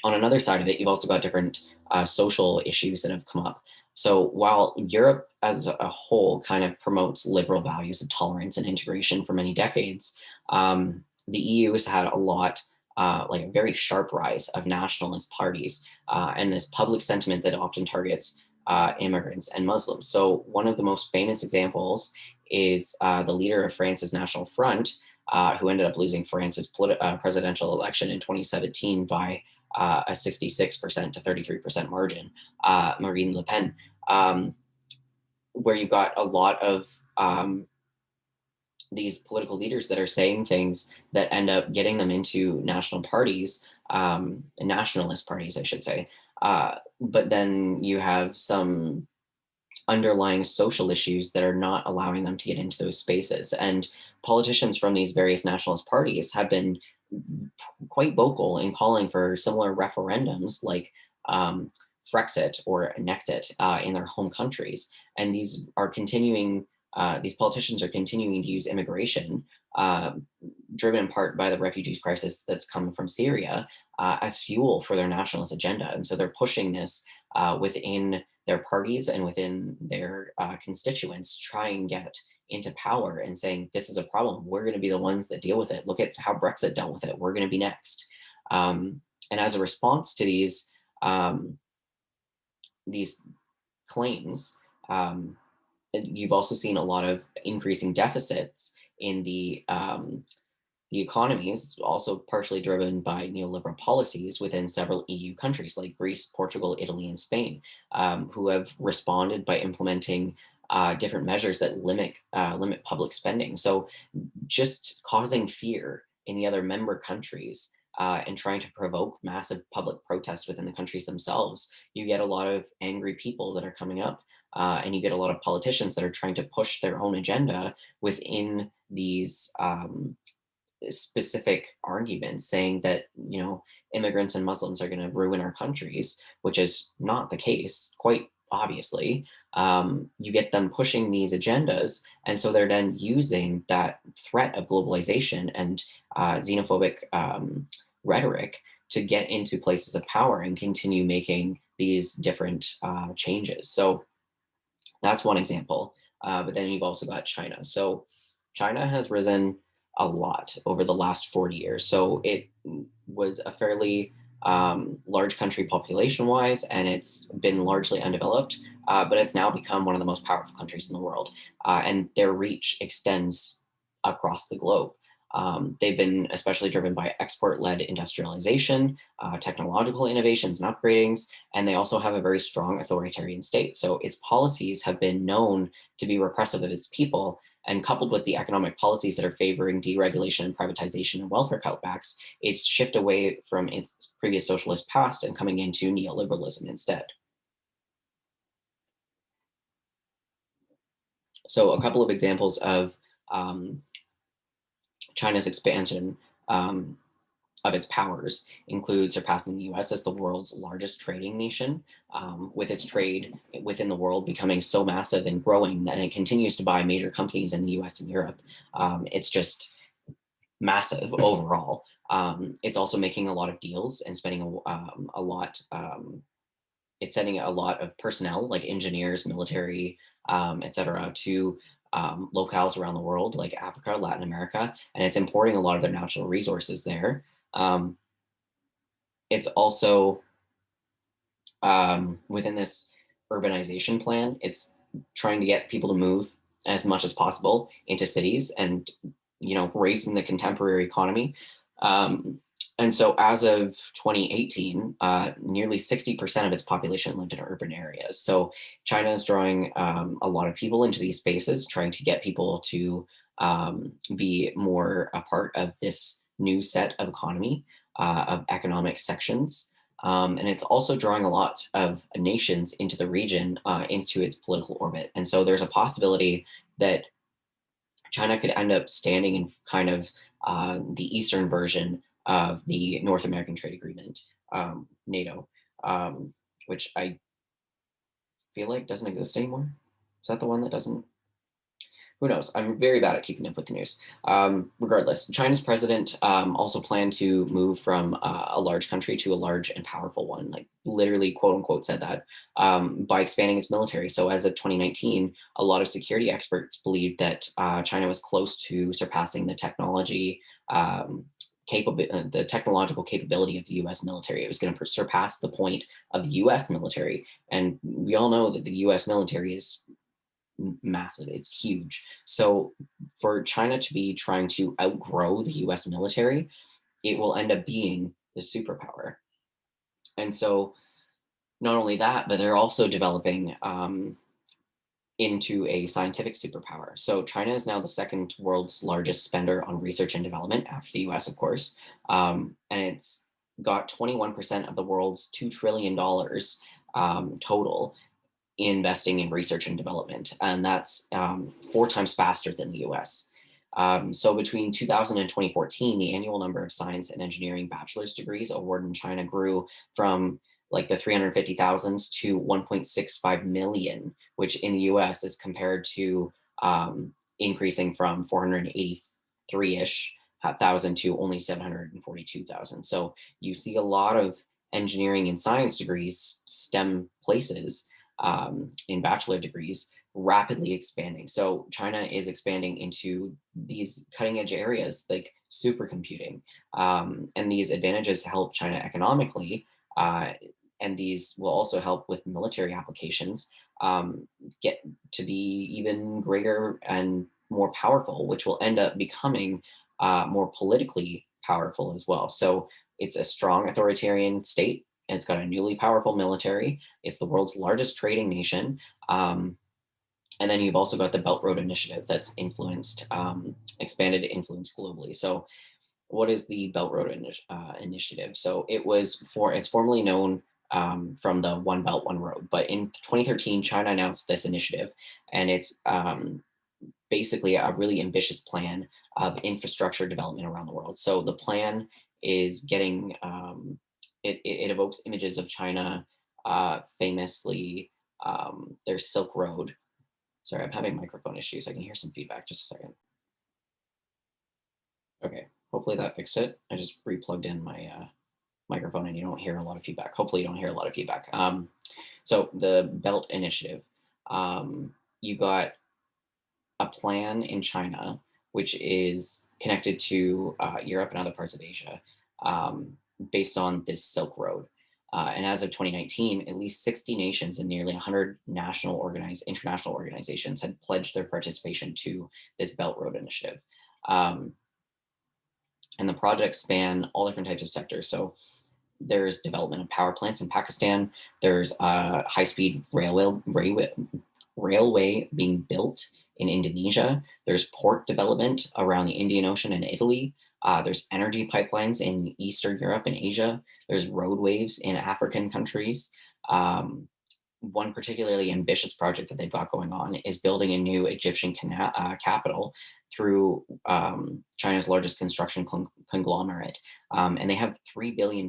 A: on another side of it, you've also got different social issues that have come up. So while Europe as a whole kind of promotes liberal values of tolerance and integration for many decades, the EU has had a lot, like a very sharp rise of nationalist parties and this public sentiment that often targets immigrants and Muslims. So one of the most famous examples is the leader of France's National Front, who ended up losing France's presidential election in 2017 by a 66% to 33% margin, Marine Le Pen, um, where you've got a lot of these political leaders that are saying things that end up getting them into national parties, nationalist parties, I should say. But then you have some underlying social issues that are not allowing them to get into those spaces. And politicians from these various nationalist parties have been quite vocal in calling for similar referendums like Frexit or Nexit in their home countries. And these are continuing, these politicians are continuing to use immigration, uh, driven in part by the refugee crisis that's coming from Syria, as fuel for their nationalist agenda. And so they're pushing this within their parties and within their constituents, try and get into power and saying, this is a problem. We're going to be the ones that deal with it. Look at how Brexit dealt with it. We're going to be next. And as a response to um, these claims, you've also seen a lot of increasing deficits in the economy is also partially driven by neoliberal policies within several EU countries like Greece, Portugal, Italy, and Spain, who have responded by implementing different measures that limit public spending. So, just causing fear in the other member countries and trying to provoke massive public protests within the countries themselves, you get a lot of angry people that are coming up. And you get a lot of politicians that are trying to push their own agenda within these specific arguments saying that, immigrants and Muslims are going to ruin our countries, which is not the case, quite obviously. You get them pushing these agendas, and so they're then using that threat of globalization and xenophobic rhetoric to get into places of power and continue making these different changes. So that's one example. But then you've also got China. So China has risen a lot over the last 40 years. So it was a fairly large country population wise, and it's been largely undeveloped, but it's now become one of the most powerful countries in the world. And their reach extends across the globe. They've been especially driven by export led industrialization, technological innovations and upgradings, and they also have a very strong authoritarian state. So its policies have been known to be repressive of its people. And coupled with the economic policies that are favoring deregulation and privatization and welfare cutbacks, it's shift away from its previous socialist past and coming into neoliberalism instead. So, a couple of examples of um, China's expansion of its powers include surpassing the US as the world's largest trading nation, with its trade within the world becoming so massive and growing that it continues to buy major companies in the US and Europe. It's just massive overall. It's also making a lot of deals and spending a lot. It's sending a lot of personnel, like engineers, military, etc., to locales around the world, like Africa, Latin America, and it's importing a lot of their natural resources there. Um, it's also within this urbanization plan, it's trying to get people to move as much as possible into cities and, raising the contemporary economy. Um, and so as of 2018, nearly 60% of its population lived in urban areas. So China is drawing a lot of people into these spaces, trying to get people to be more a part of this new set of economy, of economic sections. And it's also drawing a lot of nations into the region, into its political orbit. And so there's a possibility that China could end up standing in kind of the Eastern version of the North American Trade Agreement, NATO, which I feel like doesn't exist anymore. Is that the one that doesn't? Who knows? I'm very bad at keeping up with the news. Regardless, China's president also planned to move from a large country to a large and powerful one, like literally, quote unquote, said that by expanding its military. So as of 2019, a lot of security experts believed that China was close to surpassing the technology. The technological capability of the U.S. military. It was going to surpass the point of the U.S. military, and we all know that the U.S. military is massive. It's huge. So for China to be trying to outgrow the US military, it will end up being the superpower. And so not only that, but they're also developing into a scientific superpower. So China is now the second world's largest spender on research and development after the US, of course. And it's got 21% of the world's $2 trillion total investing in research and development, and that's 4 times faster than the US. So between 2000 and 2014, the annual number of science and engineering bachelor's degrees awarded in China grew from like the 350,000 to 1.65 million, which in the US is compared to increasing from 483-ish thousand to only 742,000. So you see a lot of engineering and science degrees, STEM places, in bachelor degrees rapidly expanding. So China is expanding into these cutting edge areas like supercomputing. And these advantages help China economically. And these will also help with military applications get to be even greater and more powerful, which will end up becoming more politically powerful as well. So it's a strong authoritarian state, and it's got a newly powerful military. It's the world's largest trading nation. And then you've also got the Belt Road Initiative that's expanded influence globally. So, what is the Belt Road Initiative? So, it's formerly known from the One Belt, One Road. But in 2013, China announced this initiative, and it's basically a really ambitious plan of infrastructure development around the world. So the plan is getting it evokes images of China, famously. There's Silk Road. Sorry, I'm having microphone issues. I can hear some feedback. Just a second. Okay, hopefully that fixed it. I just replugged in my microphone, and you don't hear a lot of feedback. Hopefully, you don't hear a lot of feedback. So the Belt Initiative, you got a plan in China, which is connected to Europe and other parts of Asia, um, based on this Silk Road. And as of 2019, at least 60 nations and nearly 100 international organizations had pledged their participation to this Belt Road Initiative. Um, and the projects span all different types of sectors. So there's development of power plants in Pakistan. There's high-speed railway being built in Indonesia. There's port development around the Indian Ocean and Italy. There's energy pipelines in Eastern Europe and Asia. There's road waves in African countries. Um, One particularly ambitious project that they've got going on is building a new Egyptian capital through China's largest construction conglomerate, and they have $3 billion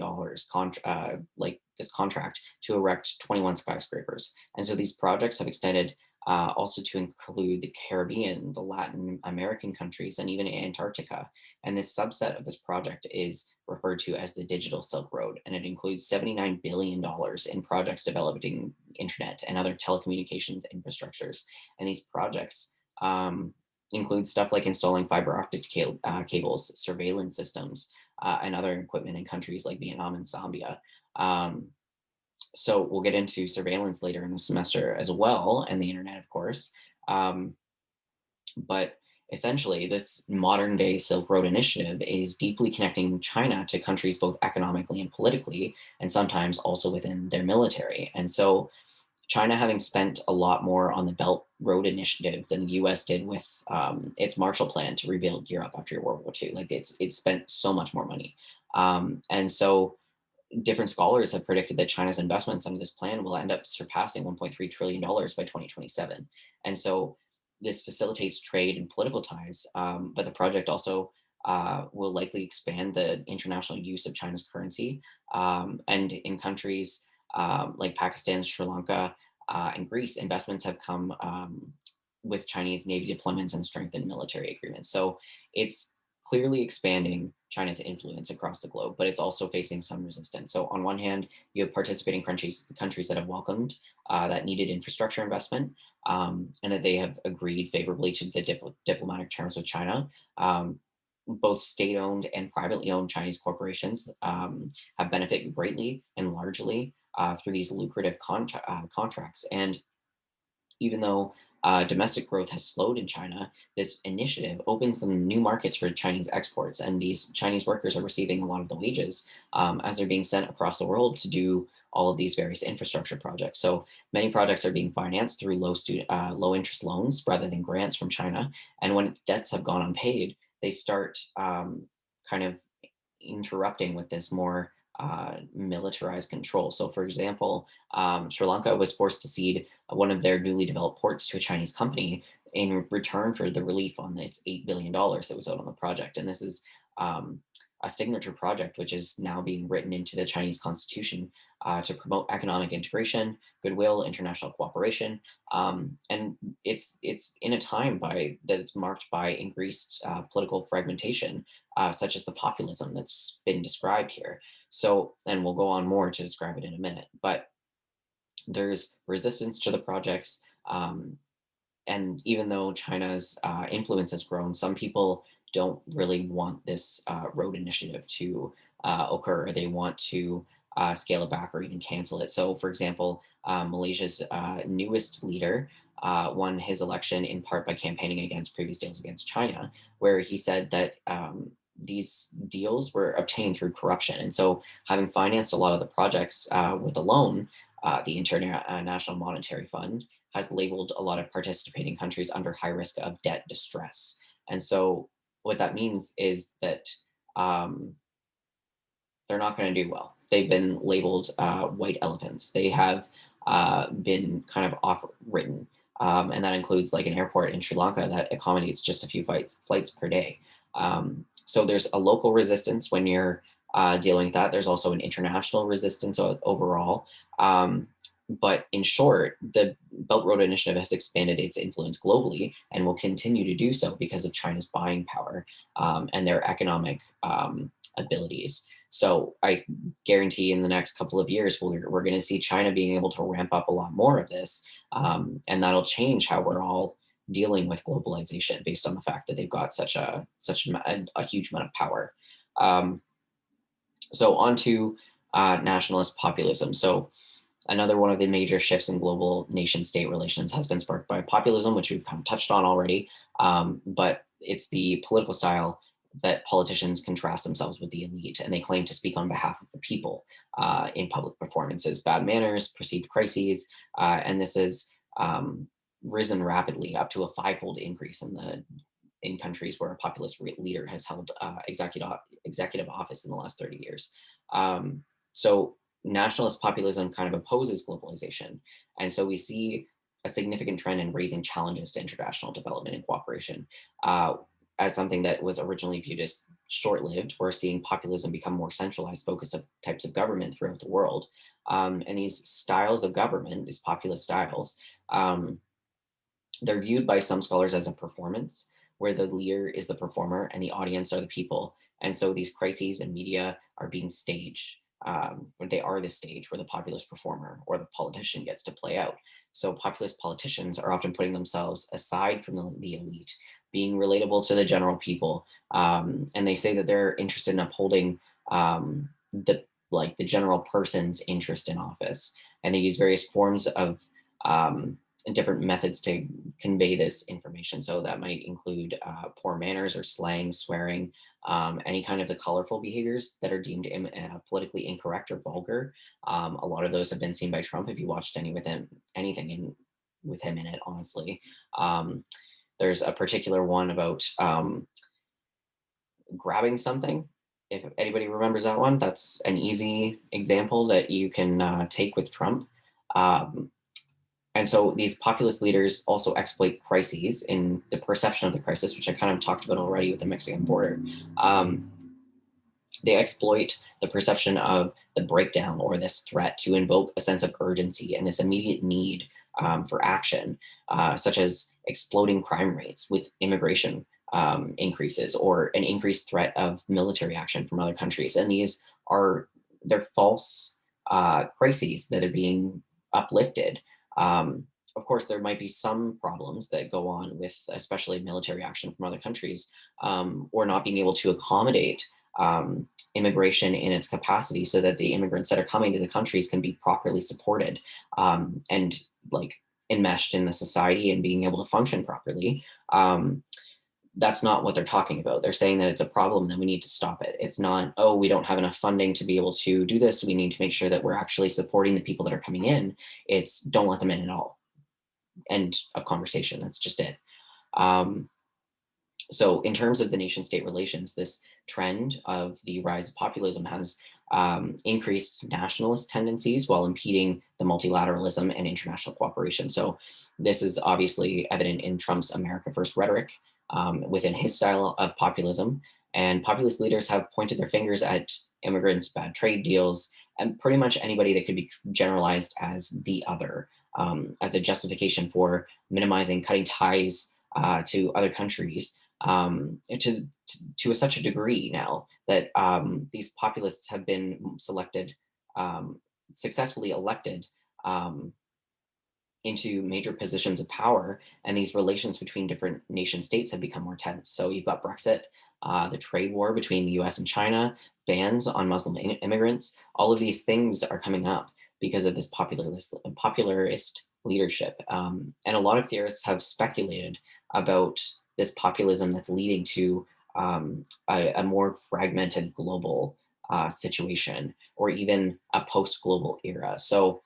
A: like this contract to erect 21 skyscrapers. And so these projects have extended also to include the Caribbean, the Latin American countries, and even Antarctica. And this subset of this project is referred to as the Digital Silk Road, and it includes $79 billion in projects developing internet and other telecommunications infrastructures. And these projects include stuff like installing fiber optic cables, surveillance systems, and other equipment in countries like Vietnam and Zambia. Um, so we'll get into surveillance later in the semester as well, and the internet, of course. Um, but essentially, this modern day Silk Road initiative is deeply connecting China to countries both economically and politically, and sometimes also within their military. And so, China having spent a lot more on the Belt Road Initiative than the U.S. did with its Marshall Plan to rebuild Europe after World War II. Like it's spent so much more money, and so different scholars have predicted that China's investments under this plan will end up surpassing $1.3 trillion by 2027. And so this facilitates trade and political ties, but the project also will likely expand the international use of China's currency. And in countries like Pakistan, Sri Lanka, and Greece, investments have come with Chinese Navy deployments and strengthened military agreements. So it's clearly expanding China's influence across the globe, but it's also facing some resistance. So on one hand, you have participating countries that have welcomed that needed infrastructure investment, and that they have agreed favorably to the diplomatic terms with China. Both state-owned and privately owned Chinese corporations have benefited greatly and largely through these lucrative contracts. And even though domestic growth has slowed in China, this initiative opens them new markets for Chinese exports. And these Chinese workers are receiving a lot of the wages as they're being sent across the world to do all of these various infrastructure projects. So many projects are being financed through low interest loans rather than grants from China. And when its debts have gone unpaid, they start kind of interrupting with this more militarized control. So, for example, Sri Lanka was forced to cede one of their newly developed ports to a Chinese company in return for the relief on its $8 billion that was owed on the project. And this is a signature project, which is now being written into the Chinese constitution to promote economic integration, goodwill, international cooperation, and it's in a time that it's marked by increased political fragmentation, such as the populism that's been described here. So, and we'll go on more to describe it in a minute, but there's resistance to the projects. And even though China's influence has grown, some people don't really want this road initiative to occur. They want to scale it back or even cancel it. So, for example, Malaysia's newest leader won his election in part by campaigning against previous deals against China, where he said that these deals were obtained through corruption. And so, having financed a lot of the projects with a loan, the International Monetary Fund has labeled a lot of participating countries under high risk of debt distress. And so, what that means is that um, they're not going to do well. They've been labeled white elephants. They have been kind of off written. And that includes like an airport in Sri Lanka that accommodates just a few flights per day. So there's a local resistance when you're dealing with that. There's also an international resistance overall. But in short, the Belt Road Initiative has expanded its influence globally and will continue to do so because of China's buying power and their economic abilities. So I guarantee in the next couple of years, we're going to see China being able to ramp up a lot more of this. And that'll change how we're all dealing with globalization based on the fact that they've got such a huge amount of power. Um, so on to nationalist populism. So another one of the major shifts in global nation state relations has been sparked by populism, which we've kind of touched on already. But it's the political style that politicians contrast themselves with the elite, and they claim to speak on behalf of the people in public performances, bad manners, perceived crises, and this has risen rapidly up to a fivefold increase in countries where a populist leader has held executive office in the last 30 years. So nationalist populism kind of opposes globalization. And so we see a significant trend in raising challenges to international development and cooperation. As something that was originally viewed as short lived, we're seeing populism become more centralized focus of types of government throughout the world. And these styles of government, these populist styles, um, they're viewed by some scholars as a performance where the leader is the performer and the audience are the people. And so these crises and media are being staged. Or they are the stage where the populist performer or the politician gets to play out. So populist politicians are often putting themselves aside from the elite, being relatable to the general people. And they say that they're interested in upholding the general person's interest in office. And they use various forms of different methods to convey this information. So that might include poor manners or slang, swearing, any kind of the colorful behaviors that are deemed politically incorrect or vulgar. A lot of those have been seen by Trump. If you watched anything with him in it, honestly, um, there's a particular one about grabbing something. If anybody remembers that one, that's an easy example that you can take with Trump. Um, and so these populist leaders also exploit crises in the perception of the crisis, which I kind of talked about already with the Mexican border. Um, they exploit the perception of the breakdown or this threat to invoke a sense of urgency and this immediate need for action, such as exploding crime rates with immigration increases or an increased threat of military action from other countries. And they're false crises that are being uplifted. Of course, there might be some problems that go on with, especially military action from other countries, or not being able to accommodate immigration in its capacity so that the immigrants that are coming to the countries can be properly supported and like enmeshed in the society and being able to function properly. That's not what they're talking about. They're saying that it's a problem that we need to stop it. It's not, oh, we don't have enough funding to be able to do this. We need to make sure that we're actually supporting the people that are coming in. It's don't let them in at all. End of conversation. That's just it. Um, so in terms of the nation state relations, this trend of the rise of populism has increased nationalist tendencies while impeding the multilateralism and international cooperation. So this is obviously evident in Trump's America First rhetoric within his style of populism. And populist leaders have pointed their fingers at immigrants, bad trade deals, and pretty much anybody that could be generalized as the other, as a justification for minimizing, cutting ties to other countries to such a degree now that these populists have been successfully elected um, into major positions of power, and these relations between different nation states have become more tense. So you've got Brexit, the trade war between the U.S. and China, bans on Muslim immigrants. All of these things are coming up because of this popularist leadership, and a lot of theorists have speculated about this populism that's leading to a more fragmented global situation, or even a post-global era. So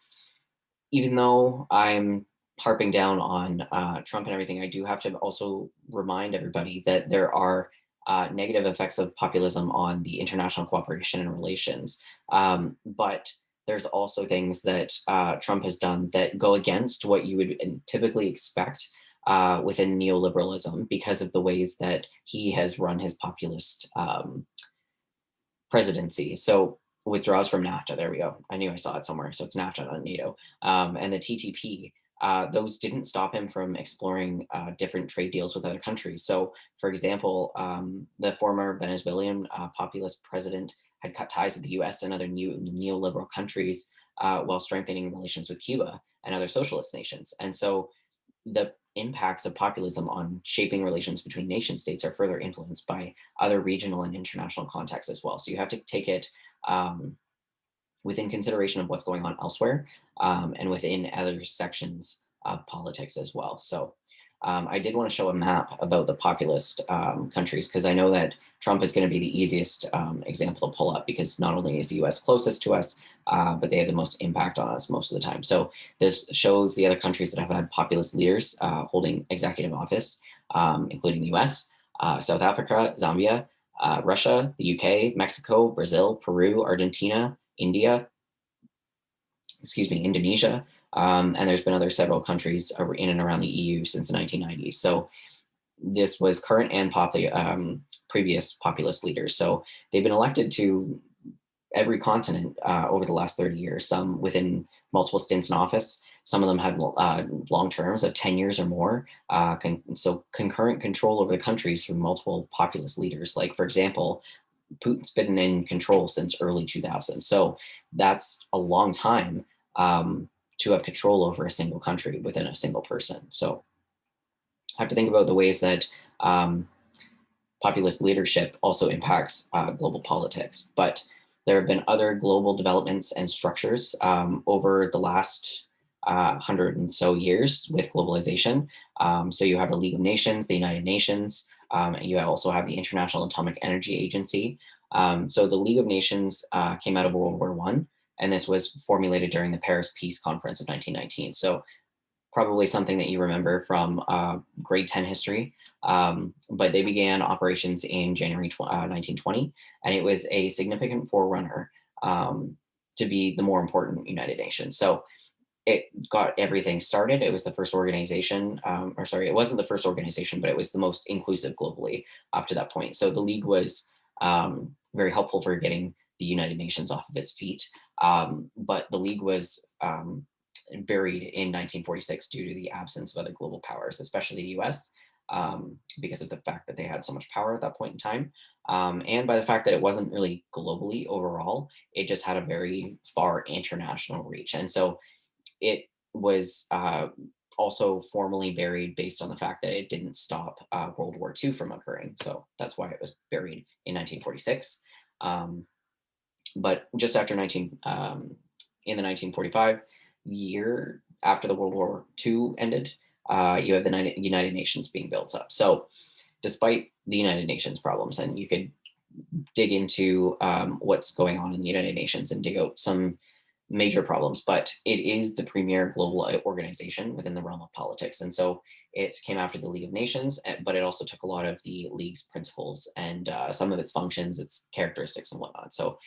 A: even though I'm harping down on Trump and everything, I do have to also remind everybody that there are negative effects of populism on the international cooperation and relations. But there's also things that Trump has done that go against what you would typically expect within neoliberalism because of the ways that he has run his populist presidency. So withdraws from NAFTA. There we go. I knew I saw it somewhere. So it's NAFTA, not NATO. And the TTP. Those didn't stop him from exploring different trade deals with other countries. So, for example, the former Venezuelan populist president had cut ties with the US and other neoliberal countries while strengthening relations with Cuba and other socialist nations. And so the impacts of populism on shaping relations between nation states are further influenced by other regional and international contexts as well. So you have to take it within consideration of what's going on elsewhere and within other sections of politics as well. So I did want to show a map about the populist countries because I know that Trump is going to be the easiest example to pull up because not only is the US closest to us, but they have the most impact on us most of the time. So this shows the other countries that have had populist leaders holding executive office, including the US, South Africa, Zambia, Russia, the UK, Mexico, Brazil, Peru, Argentina, India, excuse me, Indonesia, and there's been other several countries in and around the EU since the 1990s. So this was current and previous populist leaders. So they've been elected to every continent over the last 30 years, some within multiple stints in office. Some of them had long terms of 10 years or more. So concurrent control over the countries through multiple populist leaders. Like, for example, Putin's been in control since early 2000. So that's a long time to have control over a single country within a single person. So I have to think about the ways that populist leadership also impacts global politics. But there have been other global developments and structures over the last 100 and so years with globalization. So you have the League of Nations, the United Nations, and you also have the International Atomic Energy Agency. So the League of Nations came out of World War One, and this was formulated during the Paris Peace Conference of 1919. So probably something that you remember from grade 10 history. But they began operations in January 1920, and it was a significant forerunner to be the more important United Nations. So it got everything started. It was the first organization, or sorry, it wasn't the first organization, but it was the most inclusive globally up to that point. So the League was very helpful for getting the United Nations off of its feet. But the League was buried in 1946 due to the absence of other global powers, especially the US, because of the fact that they had so much power at that point in time. And by the fact that it wasn't really globally overall, it just had a very far international reach. And so it was also formally buried based on the fact that it didn't stop World War II from occurring. So that's why it was buried in 1946. But just after in the 1945 year, after the World War II ended, you have the United Nations being built up. So despite the United Nations problems, and you could dig into what's going on in the United Nations and dig out some major problems, but it is the premier global organization within the realm of politics. And so it came after the League of Nations, but it also took a lot of the League's principles and some of its functions, its characteristics and whatnot. So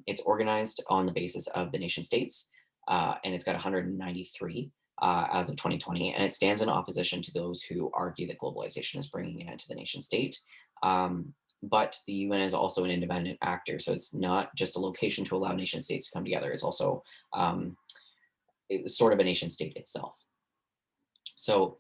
A: it's organized on the basis of the nation states, and it's got 193 as of 2020, and it stands in opposition to those who argue that globalization is bringing an end to the nation state. But the UN is also an independent actor, so it's not just a location to allow nation states to come together. It's also it's sort of a nation state itself. So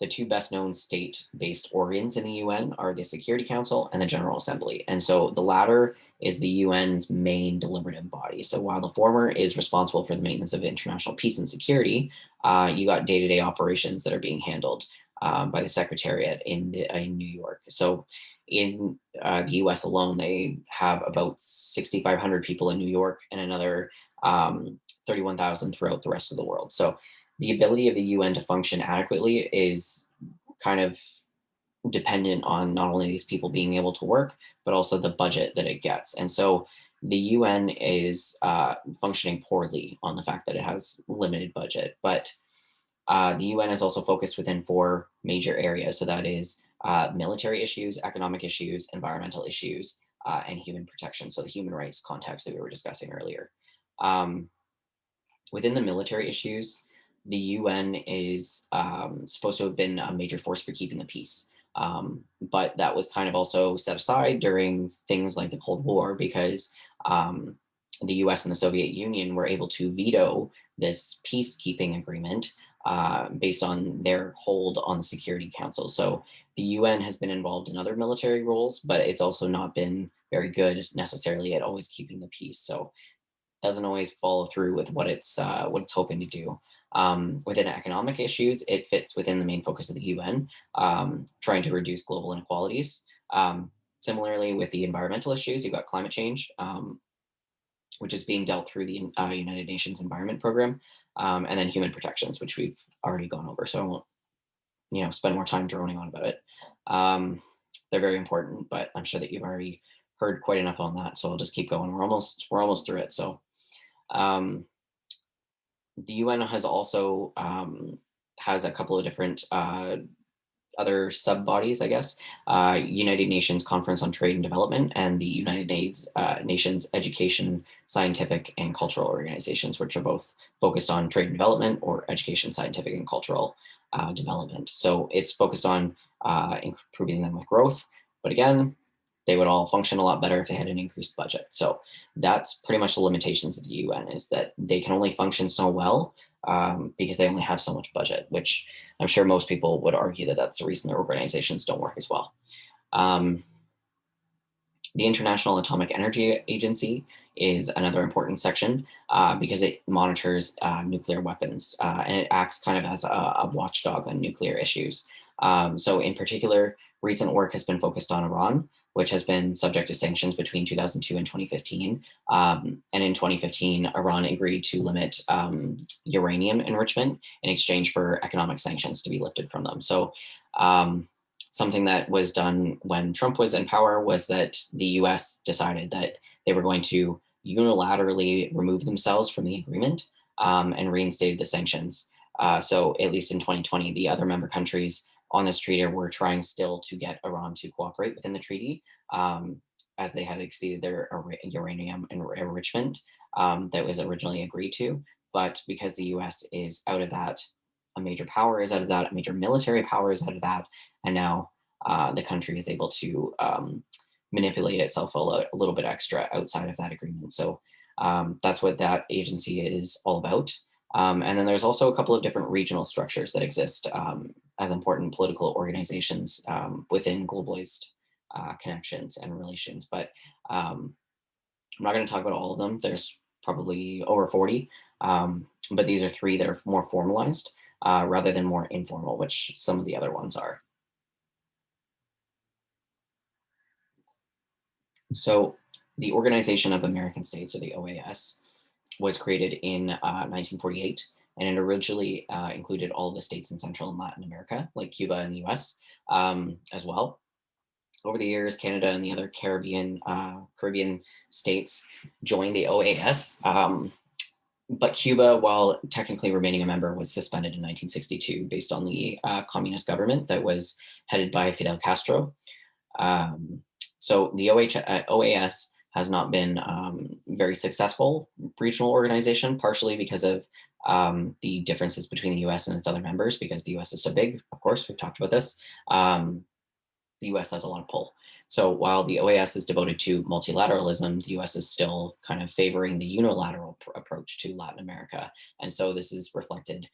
A: the two best known state-based organs in the UN are the Security Council and the General Assembly. And so the latter is the UN's main deliberative body. So while the former is responsible for the maintenance of international peace and security, you got day-to-day operations that are being handled by the Secretariat in New York. So in the US alone, they have about 6,500 people in New York and another 31,000 throughout the rest of the world. So the ability of the UN to function adequately is kind of dependent on not only these people being able to work, but also the budget that it gets. And so the UN is functioning poorly on the fact that it has limited budget. But the UN is also focused within four major areas. So that is military issues, economic issues, environmental issues, and human protection. So the human rights context that we were discussing earlier. Um, Within the military issues, the UN is supposed to have been a major force for keeping the peace. But that was kind of also set aside during things like the Cold War because um, the US and the Soviet Union were able to veto this peacekeeping agreement based on their hold on the Security Council. So the UN has been involved in other military roles, but it's also not been very good necessarily at always keeping the peace. So doesn't always follow through with what it's hoping to do. Within economic issues, it fits within the main focus of the UN, trying to reduce global inequalities. Similarly, with the environmental issues, you've got climate change, which is being dealt through the United Nations Environment Program, and then human protections, which we've already gone over. So I won't, spend more time droning on about it. They're very important, but I'm sure that you've already heard quite enough on that. So I'll just keep going. We're almost through it. So um, the UN has also has a couple of different other sub bodies, I guess. United Nations Conference on Trade and Development and the Nations Education, Scientific, and Cultural Organizations, which are both focused on trade and development or education, scientific, and cultural development. So it's focused on improving them with growth. But again, they would all function a lot better if they had an increased budget. So that's pretty much the limitations of the UN is that they can only function so well because they only have so much budget, which I'm sure most people would argue that that's the reason their organizations don't work as well. Um, the International Atomic Energy Agency is another important section because it monitors nuclear weapons and it acts kind of as a watchdog on nuclear issues. So, in particular, recent work has been focused on Iran, which has been subject to sanctions between 2002 and 2015. And in 2015, Iran agreed to limit uranium enrichment in exchange for economic sanctions to be lifted from them. So, um, something that was done when Trump was in power was that the US decided that they were going to unilaterally remove themselves from the agreement and reinstated the sanctions. So, at least in 2020, the other member countries on this treaty were trying still to get Iran to cooperate within the treaty as they had exceeded their uranium enrichment that was originally agreed to. But because the US is out of that, a major power is out of that, a major military power is out of that, and now the country is able to manipulate itself a little bit extra outside of that agreement. So that's what that agency is all about. And then there's also a couple of different regional structures that exist as important political organizations within globalized connections and relations. But I'm not going to talk about all of them. There's probably over 40. But these are three that are more formalized rather than more informal, which some of the other ones are. So the Organization of American States, or the OAS, was created in 1948, and it originally included all of the states in Central and Latin America, like Cuba and the US, as well. Over the years, Canada and the other Caribbean states joined the OAS. But Cuba, while technically remaining a member, was suspended in 1962 based on the communist government that was headed by Fidel Castro. Um, so the OAS has not been very successful regional organization, partially because of the differences between the US and its other members, because the US is so big, of course, we've talked about this. The US has a lot of pull. So while the OAS is devoted to multilateralism, the US is still kind of favoring the unilateral approach to Latin America. And so this is reflected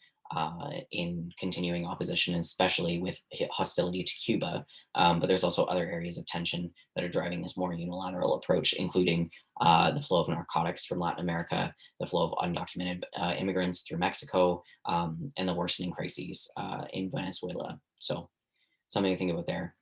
A: in continuing opposition, especially with hostility to Cuba. But there's also other areas of tension that are driving this more unilateral approach, including the flow of narcotics from Latin America, the flow of undocumented immigrants through Mexico, and the worsening crises in Venezuela. So something to think about there.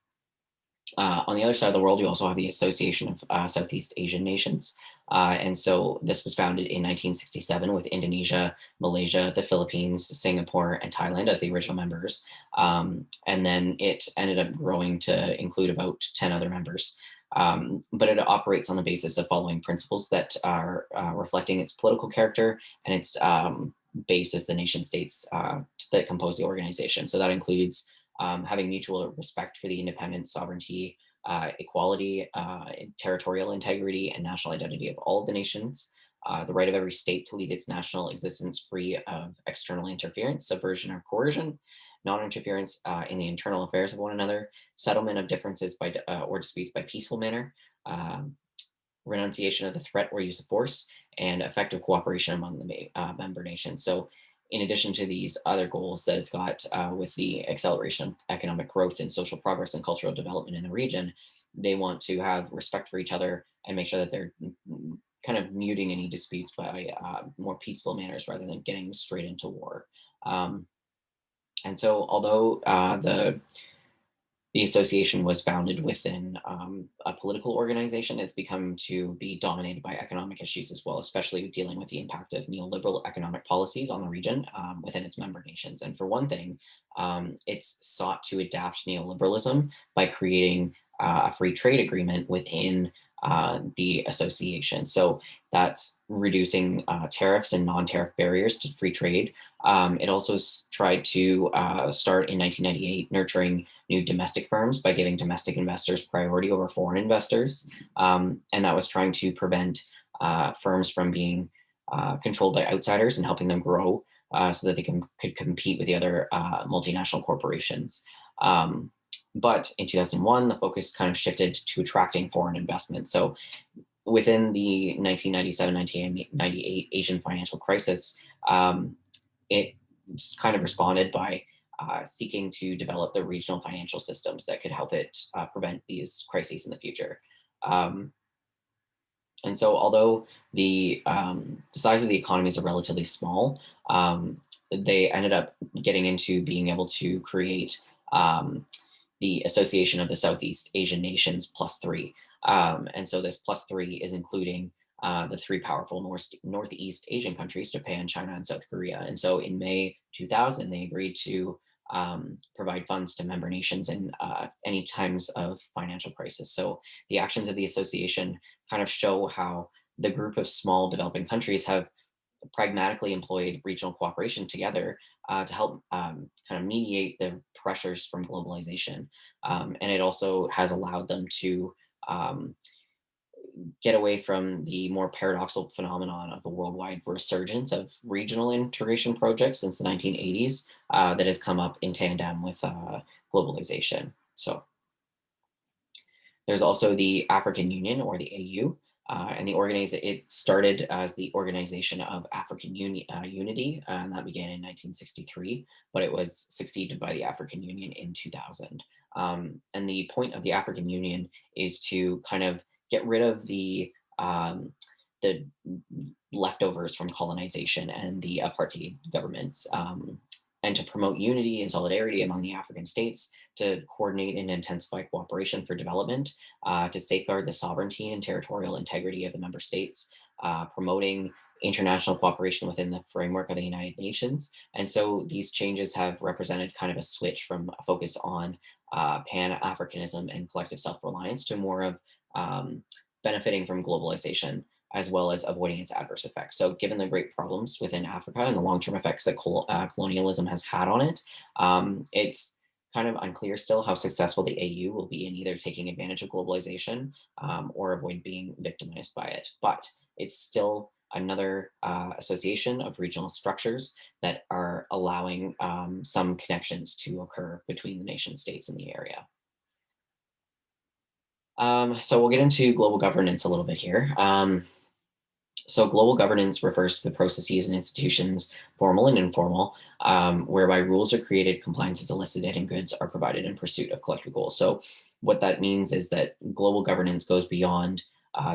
A: On the other side of the world, you also have the Association of Southeast Asian Nations. And so this was founded in 1967 with Indonesia, Malaysia, the Philippines, Singapore, and Thailand as the original members. And then it ended up growing to include about 10 other members. But it operates on the basis of following principles that are reflecting its political character and its base as the nation states that compose the organization. So that includes having mutual respect for the independence, sovereignty, equality, territorial integrity, and national identity of all of the nations. the right of every state to lead its national existence free of external interference, subversion, or coercion, non-interference in the internal affairs of one another, settlement of differences or disputes by peaceful manner, um, renunciation of the threat or use of force, and effective cooperation among the member nations. So, in addition to these other goals that it's got with the acceleration of economic growth and social progress and cultural development in the region, they want to have respect for each other and make sure that they're kind of muting any disputes by more peaceful manners rather than getting straight into war. Um, and so, although the association was founded within a political organization. It's become to be dominated by economic issues as well, especially dealing with the impact of neoliberal economic policies on the region within its member nations. And for one thing, it's sought to adapt neoliberalism by creating a free trade agreement within the association. So that's reducing tariffs and non-tariff barriers to free trade. It also tried to start in 1998 nurturing new domestic firms by giving domestic investors priority over foreign investors. And that was trying to prevent firms from being controlled by outsiders and helping them grow so that they could compete with the other multinational corporations. But in 2001, the focus kind of shifted to attracting foreign investment. So within the 1997-1998 Asian financial crisis, it kind of responded by seeking to develop the regional financial systems that could help it prevent these crises in the future. Um, and so, although the size of the economies are relatively small, they ended up getting into being able to create the Association of the Southeast Asian Nations plus three. And so this plus three is including the three powerful Northeast Asian countries, Japan, China, and South Korea. And so in May 2000, they agreed to provide funds to member nations in any times of financial crisis. So the actions of the association kind of show how the group of small developing countries have pragmatically employed regional cooperation together to help kind of mediate the pressures from globalization. And it also has allowed them to um, get away from the more paradoxical phenomenon of a worldwide resurgence of regional integration projects since the 1980s that has come up in tandem with globalization. So there's also the African Union or the AU, and it started as the Organization of African Unity, and that began in 1963, but it was succeeded by the African Union in 2000. And the point of the African Union is to kind of get rid of the leftovers from colonization and the apartheid governments, and to promote unity and solidarity among the African states, to coordinate and intensify cooperation for development, to safeguard the sovereignty and territorial integrity of the member states, promoting international cooperation within the framework of the United Nations. And so these changes have represented kind of a switch from a focus on Pan-Africanism and collective self-reliance to more of benefiting from globalization as well as avoiding its adverse effects. So, given the great problems within Africa and the long-term effects that colonialism has had on it, it's kind of unclear still how successful the AU will be in either taking advantage of globalization or avoid being victimized by it. But it's still another association of regional structures that are allowing some connections to occur between the nation states in the area. So we'll get into global governance a little bit here. So global governance refers to the processes and institutions, formal and informal, whereby rules are created, compliance is elicited, and goods are provided in pursuit of collective goals. So what that means is that global governance goes beyond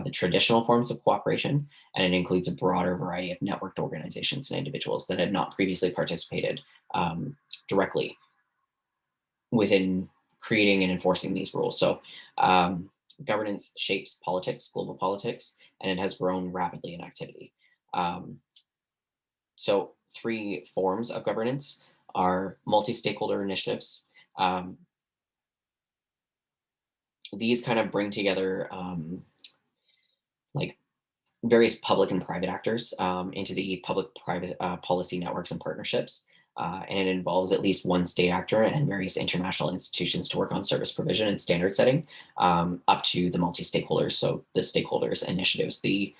A: the traditional forms of cooperation, and it includes a broader variety of networked organizations and individuals that had not previously participated directly within creating and enforcing these rules. So governance shapes politics, global politics, and it has grown rapidly in activity. Um, so three forms of governance are multi-stakeholder initiatives. Um, these kind of bring together like various public and private actors into the public-private policy networks and partnerships. And it involves at least one state actor and various international institutions to work on service provision and standard setting, up to the multi-stakeholders. So the stakeholders initiatives, the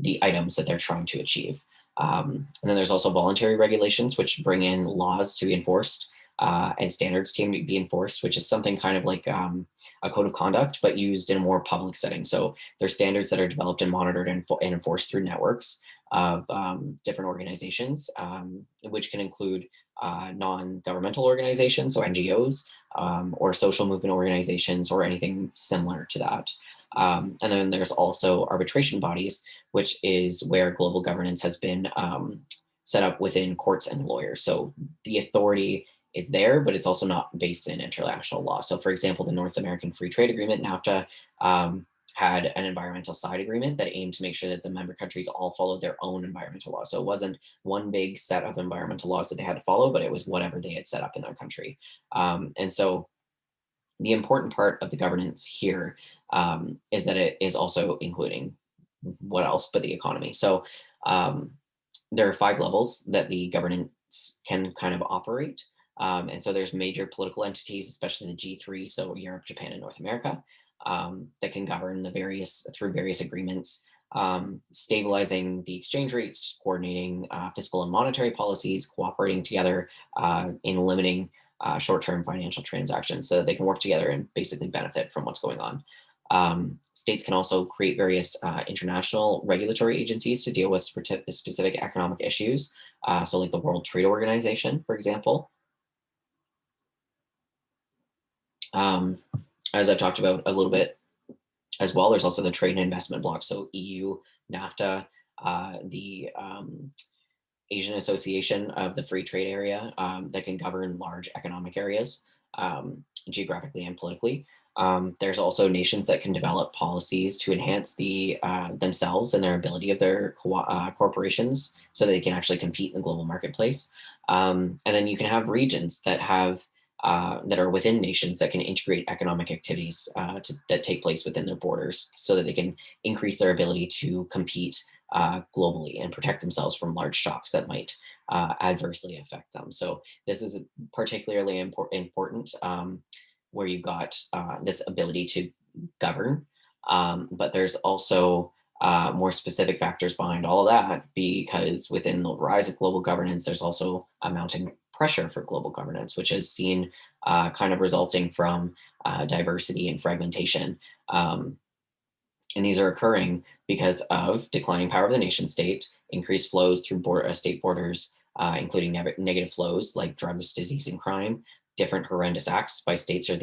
A: the items that they're trying to achieve. And then there's also voluntary regulations, which bring in laws to be enforced and standards to be enforced, which is something kind of like a code of conduct, but used in a more public setting. So there's standards that are developed and monitored and enforced through networks of different organizations, which can include non-governmental organizations, so NGOs, or social movement organizations, or anything similar to that. And then there's also arbitration bodies, which is where global governance has been set up within courts and lawyers. So the authority is there, but it's also not based in international law. So, for example, the North American Free Trade Agreement, NAFTA, had an environmental side agreement that aimed to make sure that the member countries all followed their own environmental law. So it wasn't one big set of environmental laws that they had to follow, but it was whatever they had set up in their country. And so the important part of the governance here is that it is also including what else but the economy. So um, there are 5 levels that the governance can kind of operate. And so there's major political entities, especially the G3, so Europe, Japan, and North America, that can govern the various through various agreements, stabilizing the exchange rates, coordinating fiscal and monetary policies, cooperating together in limiting short-term financial transactions so that they can work together and basically benefit from what's going on. States can also create various international regulatory agencies to deal with specific economic issues. So like the World Trade Organization, for example. Um, as I've talked about a little bit as well, there's also the trade and investment bloc. So EU, NAFTA, the Asian Association of the Free Trade Area that can govern large economic areas geographically and politically. There's also nations that can develop policies to enhance themselves and their ability of their corporations so that they can actually compete in the global marketplace. And then you can have regions that have that are within nations that can integrate economic activities that take place within their borders so that they can increase their ability to compete globally and protect themselves from large shocks that might adversely affect them. So this is particularly important where you've got this ability to govern, but there's also more specific factors behind all of that because within the rise of global governance, there's also a mounting pressure for global governance, which is seen kind of resulting from diversity and fragmentation. And these are occurring because of declining power of the nation state, increased flows through state borders, including negative flows like drugs, disease, and crime, different horrendous acts by states or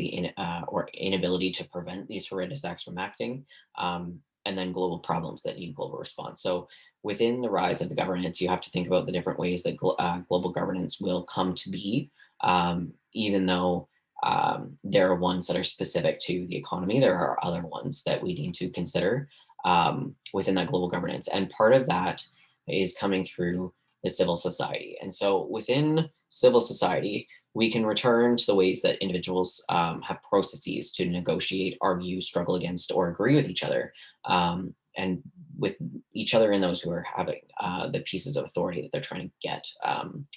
A: or inability to prevent these horrendous acts from acting, and then global problems that need global response. So within the rise of the governance, you have to think about the different ways that global governance will come to be, even though there are ones that are specific to the economy. There are other ones that we need to consider within that global governance. And part of that is coming through the civil society. And so within civil society, we can return to the ways that individuals have processes to negotiate, argue, struggle against, or agree with each other. And with each other in those who are having the pieces of authority that they're trying to get,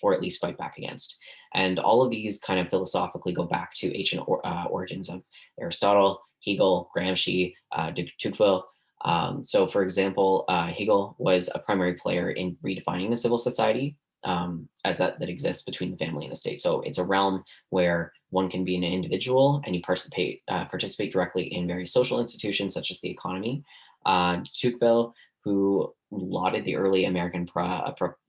A: or at least fight back against. And all of these kind of philosophically go back to ancient origins of Aristotle, Hegel, Gramsci, de Tocqueville. So, for example, Hegel was a primary player in redefining the civil society as that exists between the family and the state. So it's a realm where one can be an individual and you participate directly in various social institutions such as the economy. Tocqueville, who lauded the early American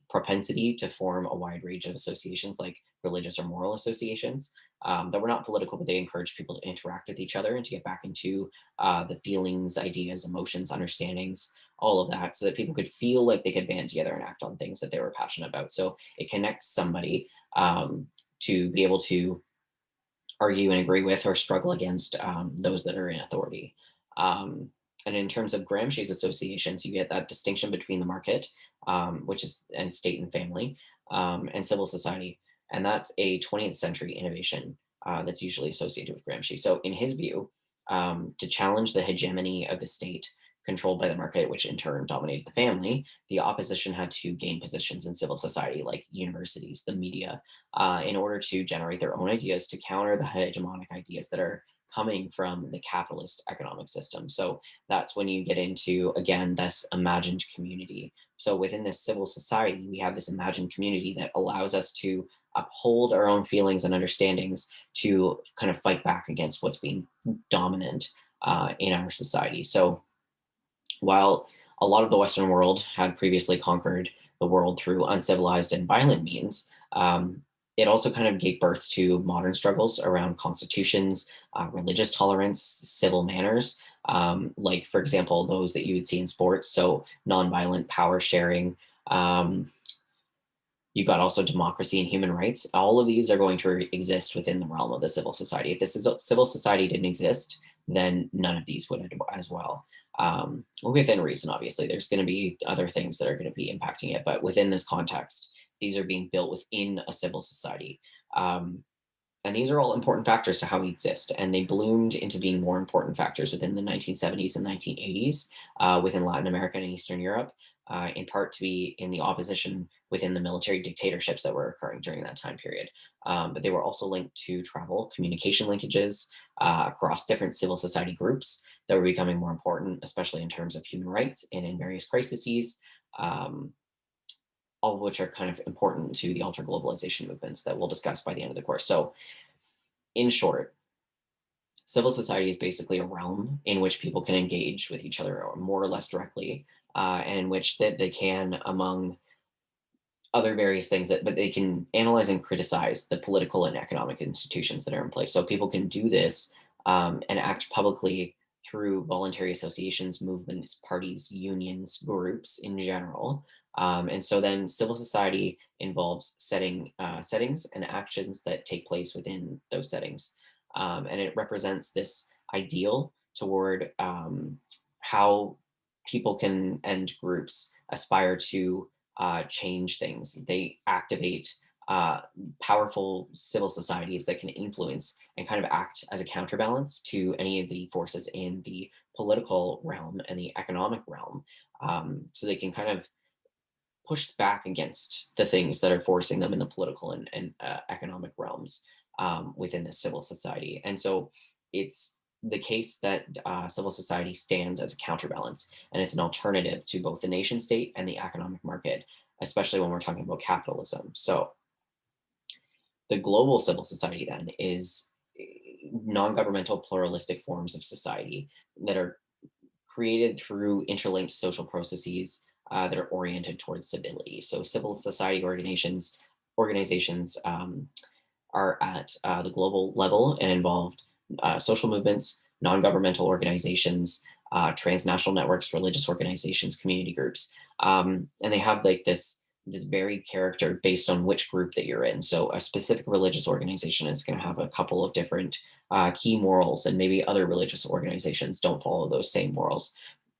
A: propensity to form a wide range of associations like religious or moral associations that were not political, but they encouraged people to interact with each other and to get back into the feelings, ideas, emotions, understandings, all of that, so that people could feel like they could band together and act on things that they were passionate about. So it connects somebody to be able to argue and agree with or struggle against those that are in authority. And in terms of Gramsci's associations, you get that distinction between the market, which is and state and family, and civil society, and that's a 20th century innovation that's usually associated with Gramsci. So, in his view, to challenge the hegemony of the state controlled by the market, which in turn dominated the family, the opposition had to gain positions in civil society like universities, the media, in order to generate their own ideas to counter the hegemonic ideas that are coming from the capitalist economic system. So that's when you get into, again, this imagined community. So within this civil society, we have this imagined community that allows us to uphold our own feelings and understandings to kind of fight back against what's being dominant in our society. So while a lot of the Western world had previously conquered the world through uncivilized and violent means, it also kind of gave birth to modern struggles around constitutions, religious tolerance, civil manners, like, for example, those that you would see in sports. So, nonviolent power sharing. You've got also democracy and human rights. All of these are going to exist within the realm of the civil society. If this is a civil society didn't exist, then none of these would as well. Within reason, obviously, there's going to be other things that are going to be impacting it, but within this context, these are being built within a civil society. Um, and these are all important factors to how we exist. And they bloomed into being more important factors within the 1970s and 1980s within Latin America and Eastern Europe, in part to be in the opposition within the military dictatorships that were occurring during that time period. But they were also linked to travel, communication linkages across different civil society groups that were becoming more important, especially in terms of human rights and in various crises. Um, all of which are kind of important to the ultra globalization movements that we'll discuss by the end of the course. So, in short, civil society is basically a realm in which people can engage with each other or more or less directly, and in which that they can, among other various things, that but they can analyze and criticize the political and economic institutions that are in place. So people can do this and act publicly through voluntary associations, movements, parties, unions, groups in general. And so then civil society involves setting settings and actions that take place within those settings. And it represents this ideal toward how people can and groups aspire to change things. They activate uh, powerful civil societies that can influence and kind of act as a counterbalance to any of the forces in the political realm and the economic realm. So they can kind of push back against the things that are forcing them in the political and economic realms within the civil society. And so it's the case that civil society stands as a counterbalance and it's an alternative to both the nation state and the economic market, especially when we're talking about capitalism. So the global civil society then is non-governmental pluralistic forms of society that are created through interlinked social processes that are oriented towards civility. So civil society organizations are at the global level and involved social movements, non-governmental organizations, transnational networks, religious organizations, community groups, and they have like this varied character based on which group that you're in. So a specific religious organization is going to have a couple of different key morals, and maybe other religious organizations don't follow those same morals.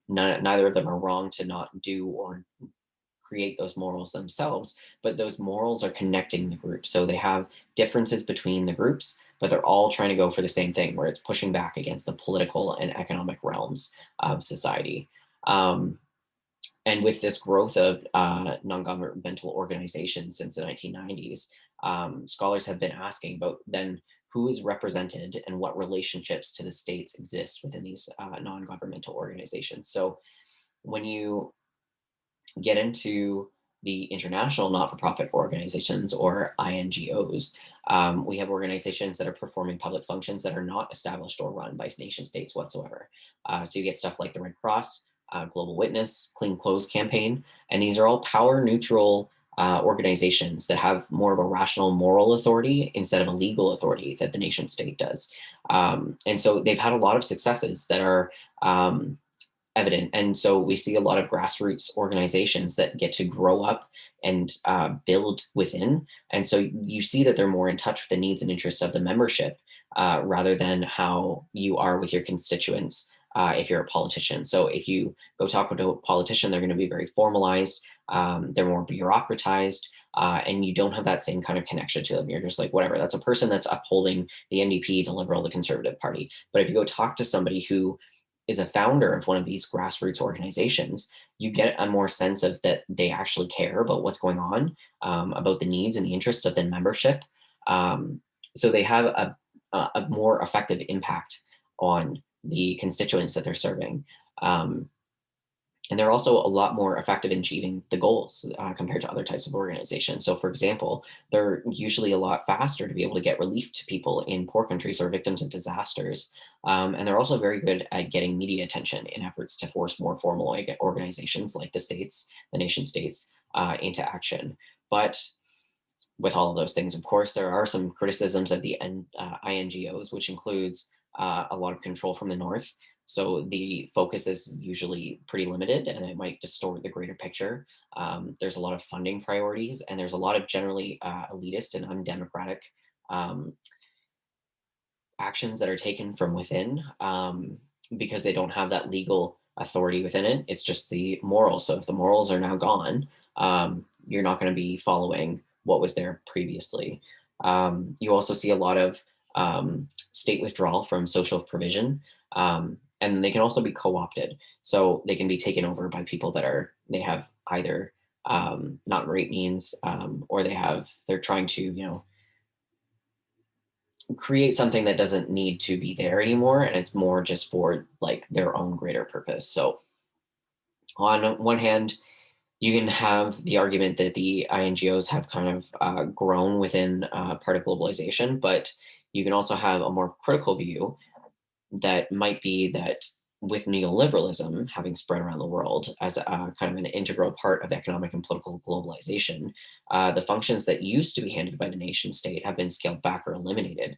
A: Neither of them are wrong to not do or create those morals themselves, but those morals are connecting the group. So they have differences between the groups, but they're all trying to go for the same thing, where it's pushing back against the political and economic realms of society. And with this growth of non-governmental organizations since the 1990s, scholars have been asking about then who is represented and what relationships to the states exist within these non-governmental organizations. So when you get into the international not-for-profit organizations or INGOs, we have organizations that are performing public functions that are not established or run by nation states whatsoever. So you get stuff like the Red Cross, Global Witness, Clean Clothes Campaign, and these are all power neutral organizations that have more of a rational moral authority instead of a legal authority that the nation state does. And so they've had a lot of successes that are evident. And so we see a lot of grassroots organizations that get to grow up and build within. And so you see that they're more in touch with the needs and interests of the membership rather than how you are with your constituents if you're a politician. So if you go talk to a politician, they're going to be very formalized, they're more bureaucratized. And you don't have that same kind of connection to them. You're just like, whatever, that's a person that's upholding the NDP, the Liberal, the Conservative Party. But if you go talk to somebody who is a founder of one of these grassroots organizations, you get a more sense of that they actually care about what's going on, about the needs and the interests of the membership. So they have a more effective impact on the constituents that they're serving. Um, and they're also a lot more effective in achieving the goals compared to other types of organizations. So, for example, they're usually a lot faster to be able to get relief to people in poor countries or victims of disasters. And they're also very good at getting media attention in efforts to force more formal organizations like the states, the nation states, into action. But with all of those things, of course, there are some criticisms of the INGOs, which includes a lot of control from the north. So the focus is usually pretty limited and it might distort the greater picture. There's a lot of funding priorities and there's a lot of generally elitist and undemocratic um, actions that are taken from within because they don't have that legal authority within it. It's just the morals. So if the morals are now gone, you're not going to be following what was there previously. You also see a lot of state withdrawal from social provision. And they can also be co-opted. So they can be taken over by people that they have either not great means or they're trying to, create something that doesn't need to be there anymore and it's more just for like their own greater purpose. So on one hand, you can have the argument that the INGOs have kind of grown within part of globalization, but you can also have a more critical view that might be that with neoliberalism having spread around the world as a kind of an integral part of economic and political globalization, the functions that used to be handled by the nation state have been scaled back or eliminated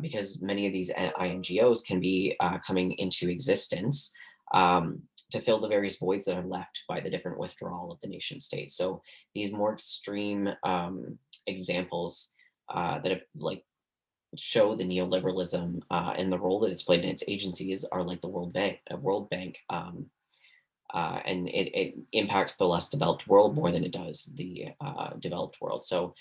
A: because many of these INGOs can be coming into existence to fill the various voids that are left by the different withdrawal of the nation state. So these more extreme examples that have like show the neoliberalism and the role that it's played in its agencies are like the World Bank, and it impacts the less developed world more than it does the developed world. So,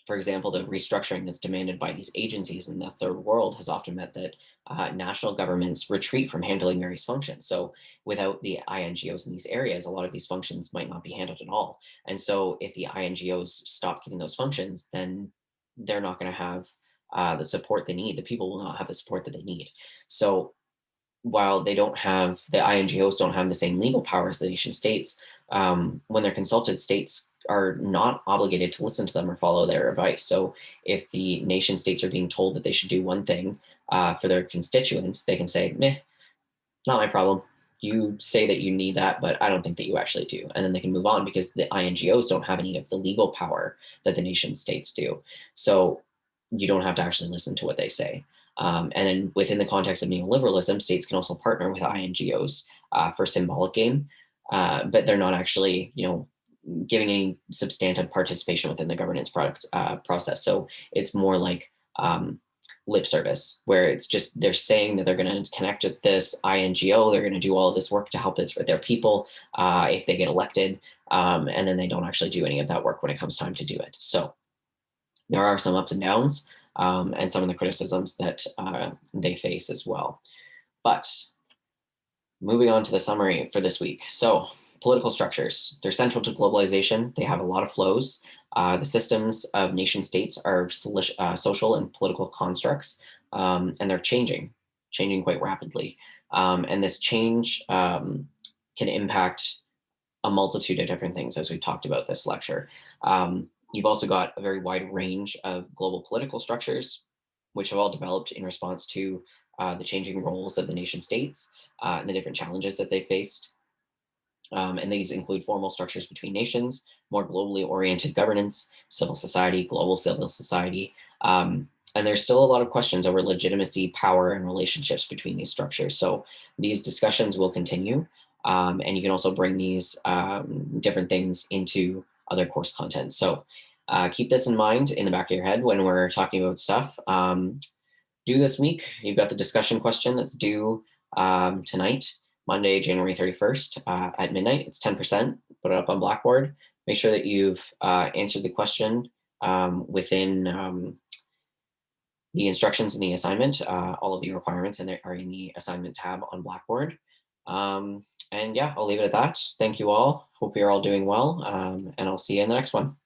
A: for example, the restructuring that's demanded by these agencies in the third world has often meant that national governments retreat from handling various functions. So, without the INGOs in these areas, a lot of these functions might not be handled at all. And so, if the INGOs stop giving those functions, then they're not going to have the support they need. The people will not have the support that they need. So, while the INGOs don't have the same legal power as the nation states, when they're consulted, states are not obligated to listen to them or follow their advice. So if the nation states are being told that they should do one thing for their constituents, they can say, meh, not my problem. You say that you need that, but I don't think that you actually do. And then they can move on because the INGOs don't have any of the legal power that the nation states do. So you don't have to actually listen to what they say. And then within the context of neoliberalism, states can also partner with INGOs for symbolic gain, but they're not actually, giving any substantive participation within the governance process. So it's more like lip service, where it's just they're saying that they're going to connect with this INGO, they're going to do all of this work to help their people if they get elected, and then they don't actually do any of that work when it comes time to do it. So there are some ups and downs, and some of the criticisms that they face as well. But moving on to the summary for this week. So political structures, they're central to globalization. They have a lot of flows. The systems of nation states are social and political constructs, and they're changing quite rapidly. And this change can impact a multitude of different things, as we've talked about this lecture. You've also got a very wide range of global political structures, which have all developed in response to the changing roles of the nation states and the different challenges that they faced. And these include formal structures between nations, more globally oriented governance, civil society, global civil society. And there's still a lot of questions over legitimacy, power, and relationships between these structures. So these discussions will continue. And you can also bring these different things into other course content. So keep this in mind in the back of your head when we're talking about stuff. Due this week, you've got the discussion question that's due tonight. Monday, January 31st at midnight. It's 10%. Put it up on Blackboard. Make sure that you've answered the question within the instructions in the assignment. All of the requirements are in the assignment tab on Blackboard. And yeah, I'll leave it at that. Thank you all. Hope you're all doing well. And I'll see you in the next one.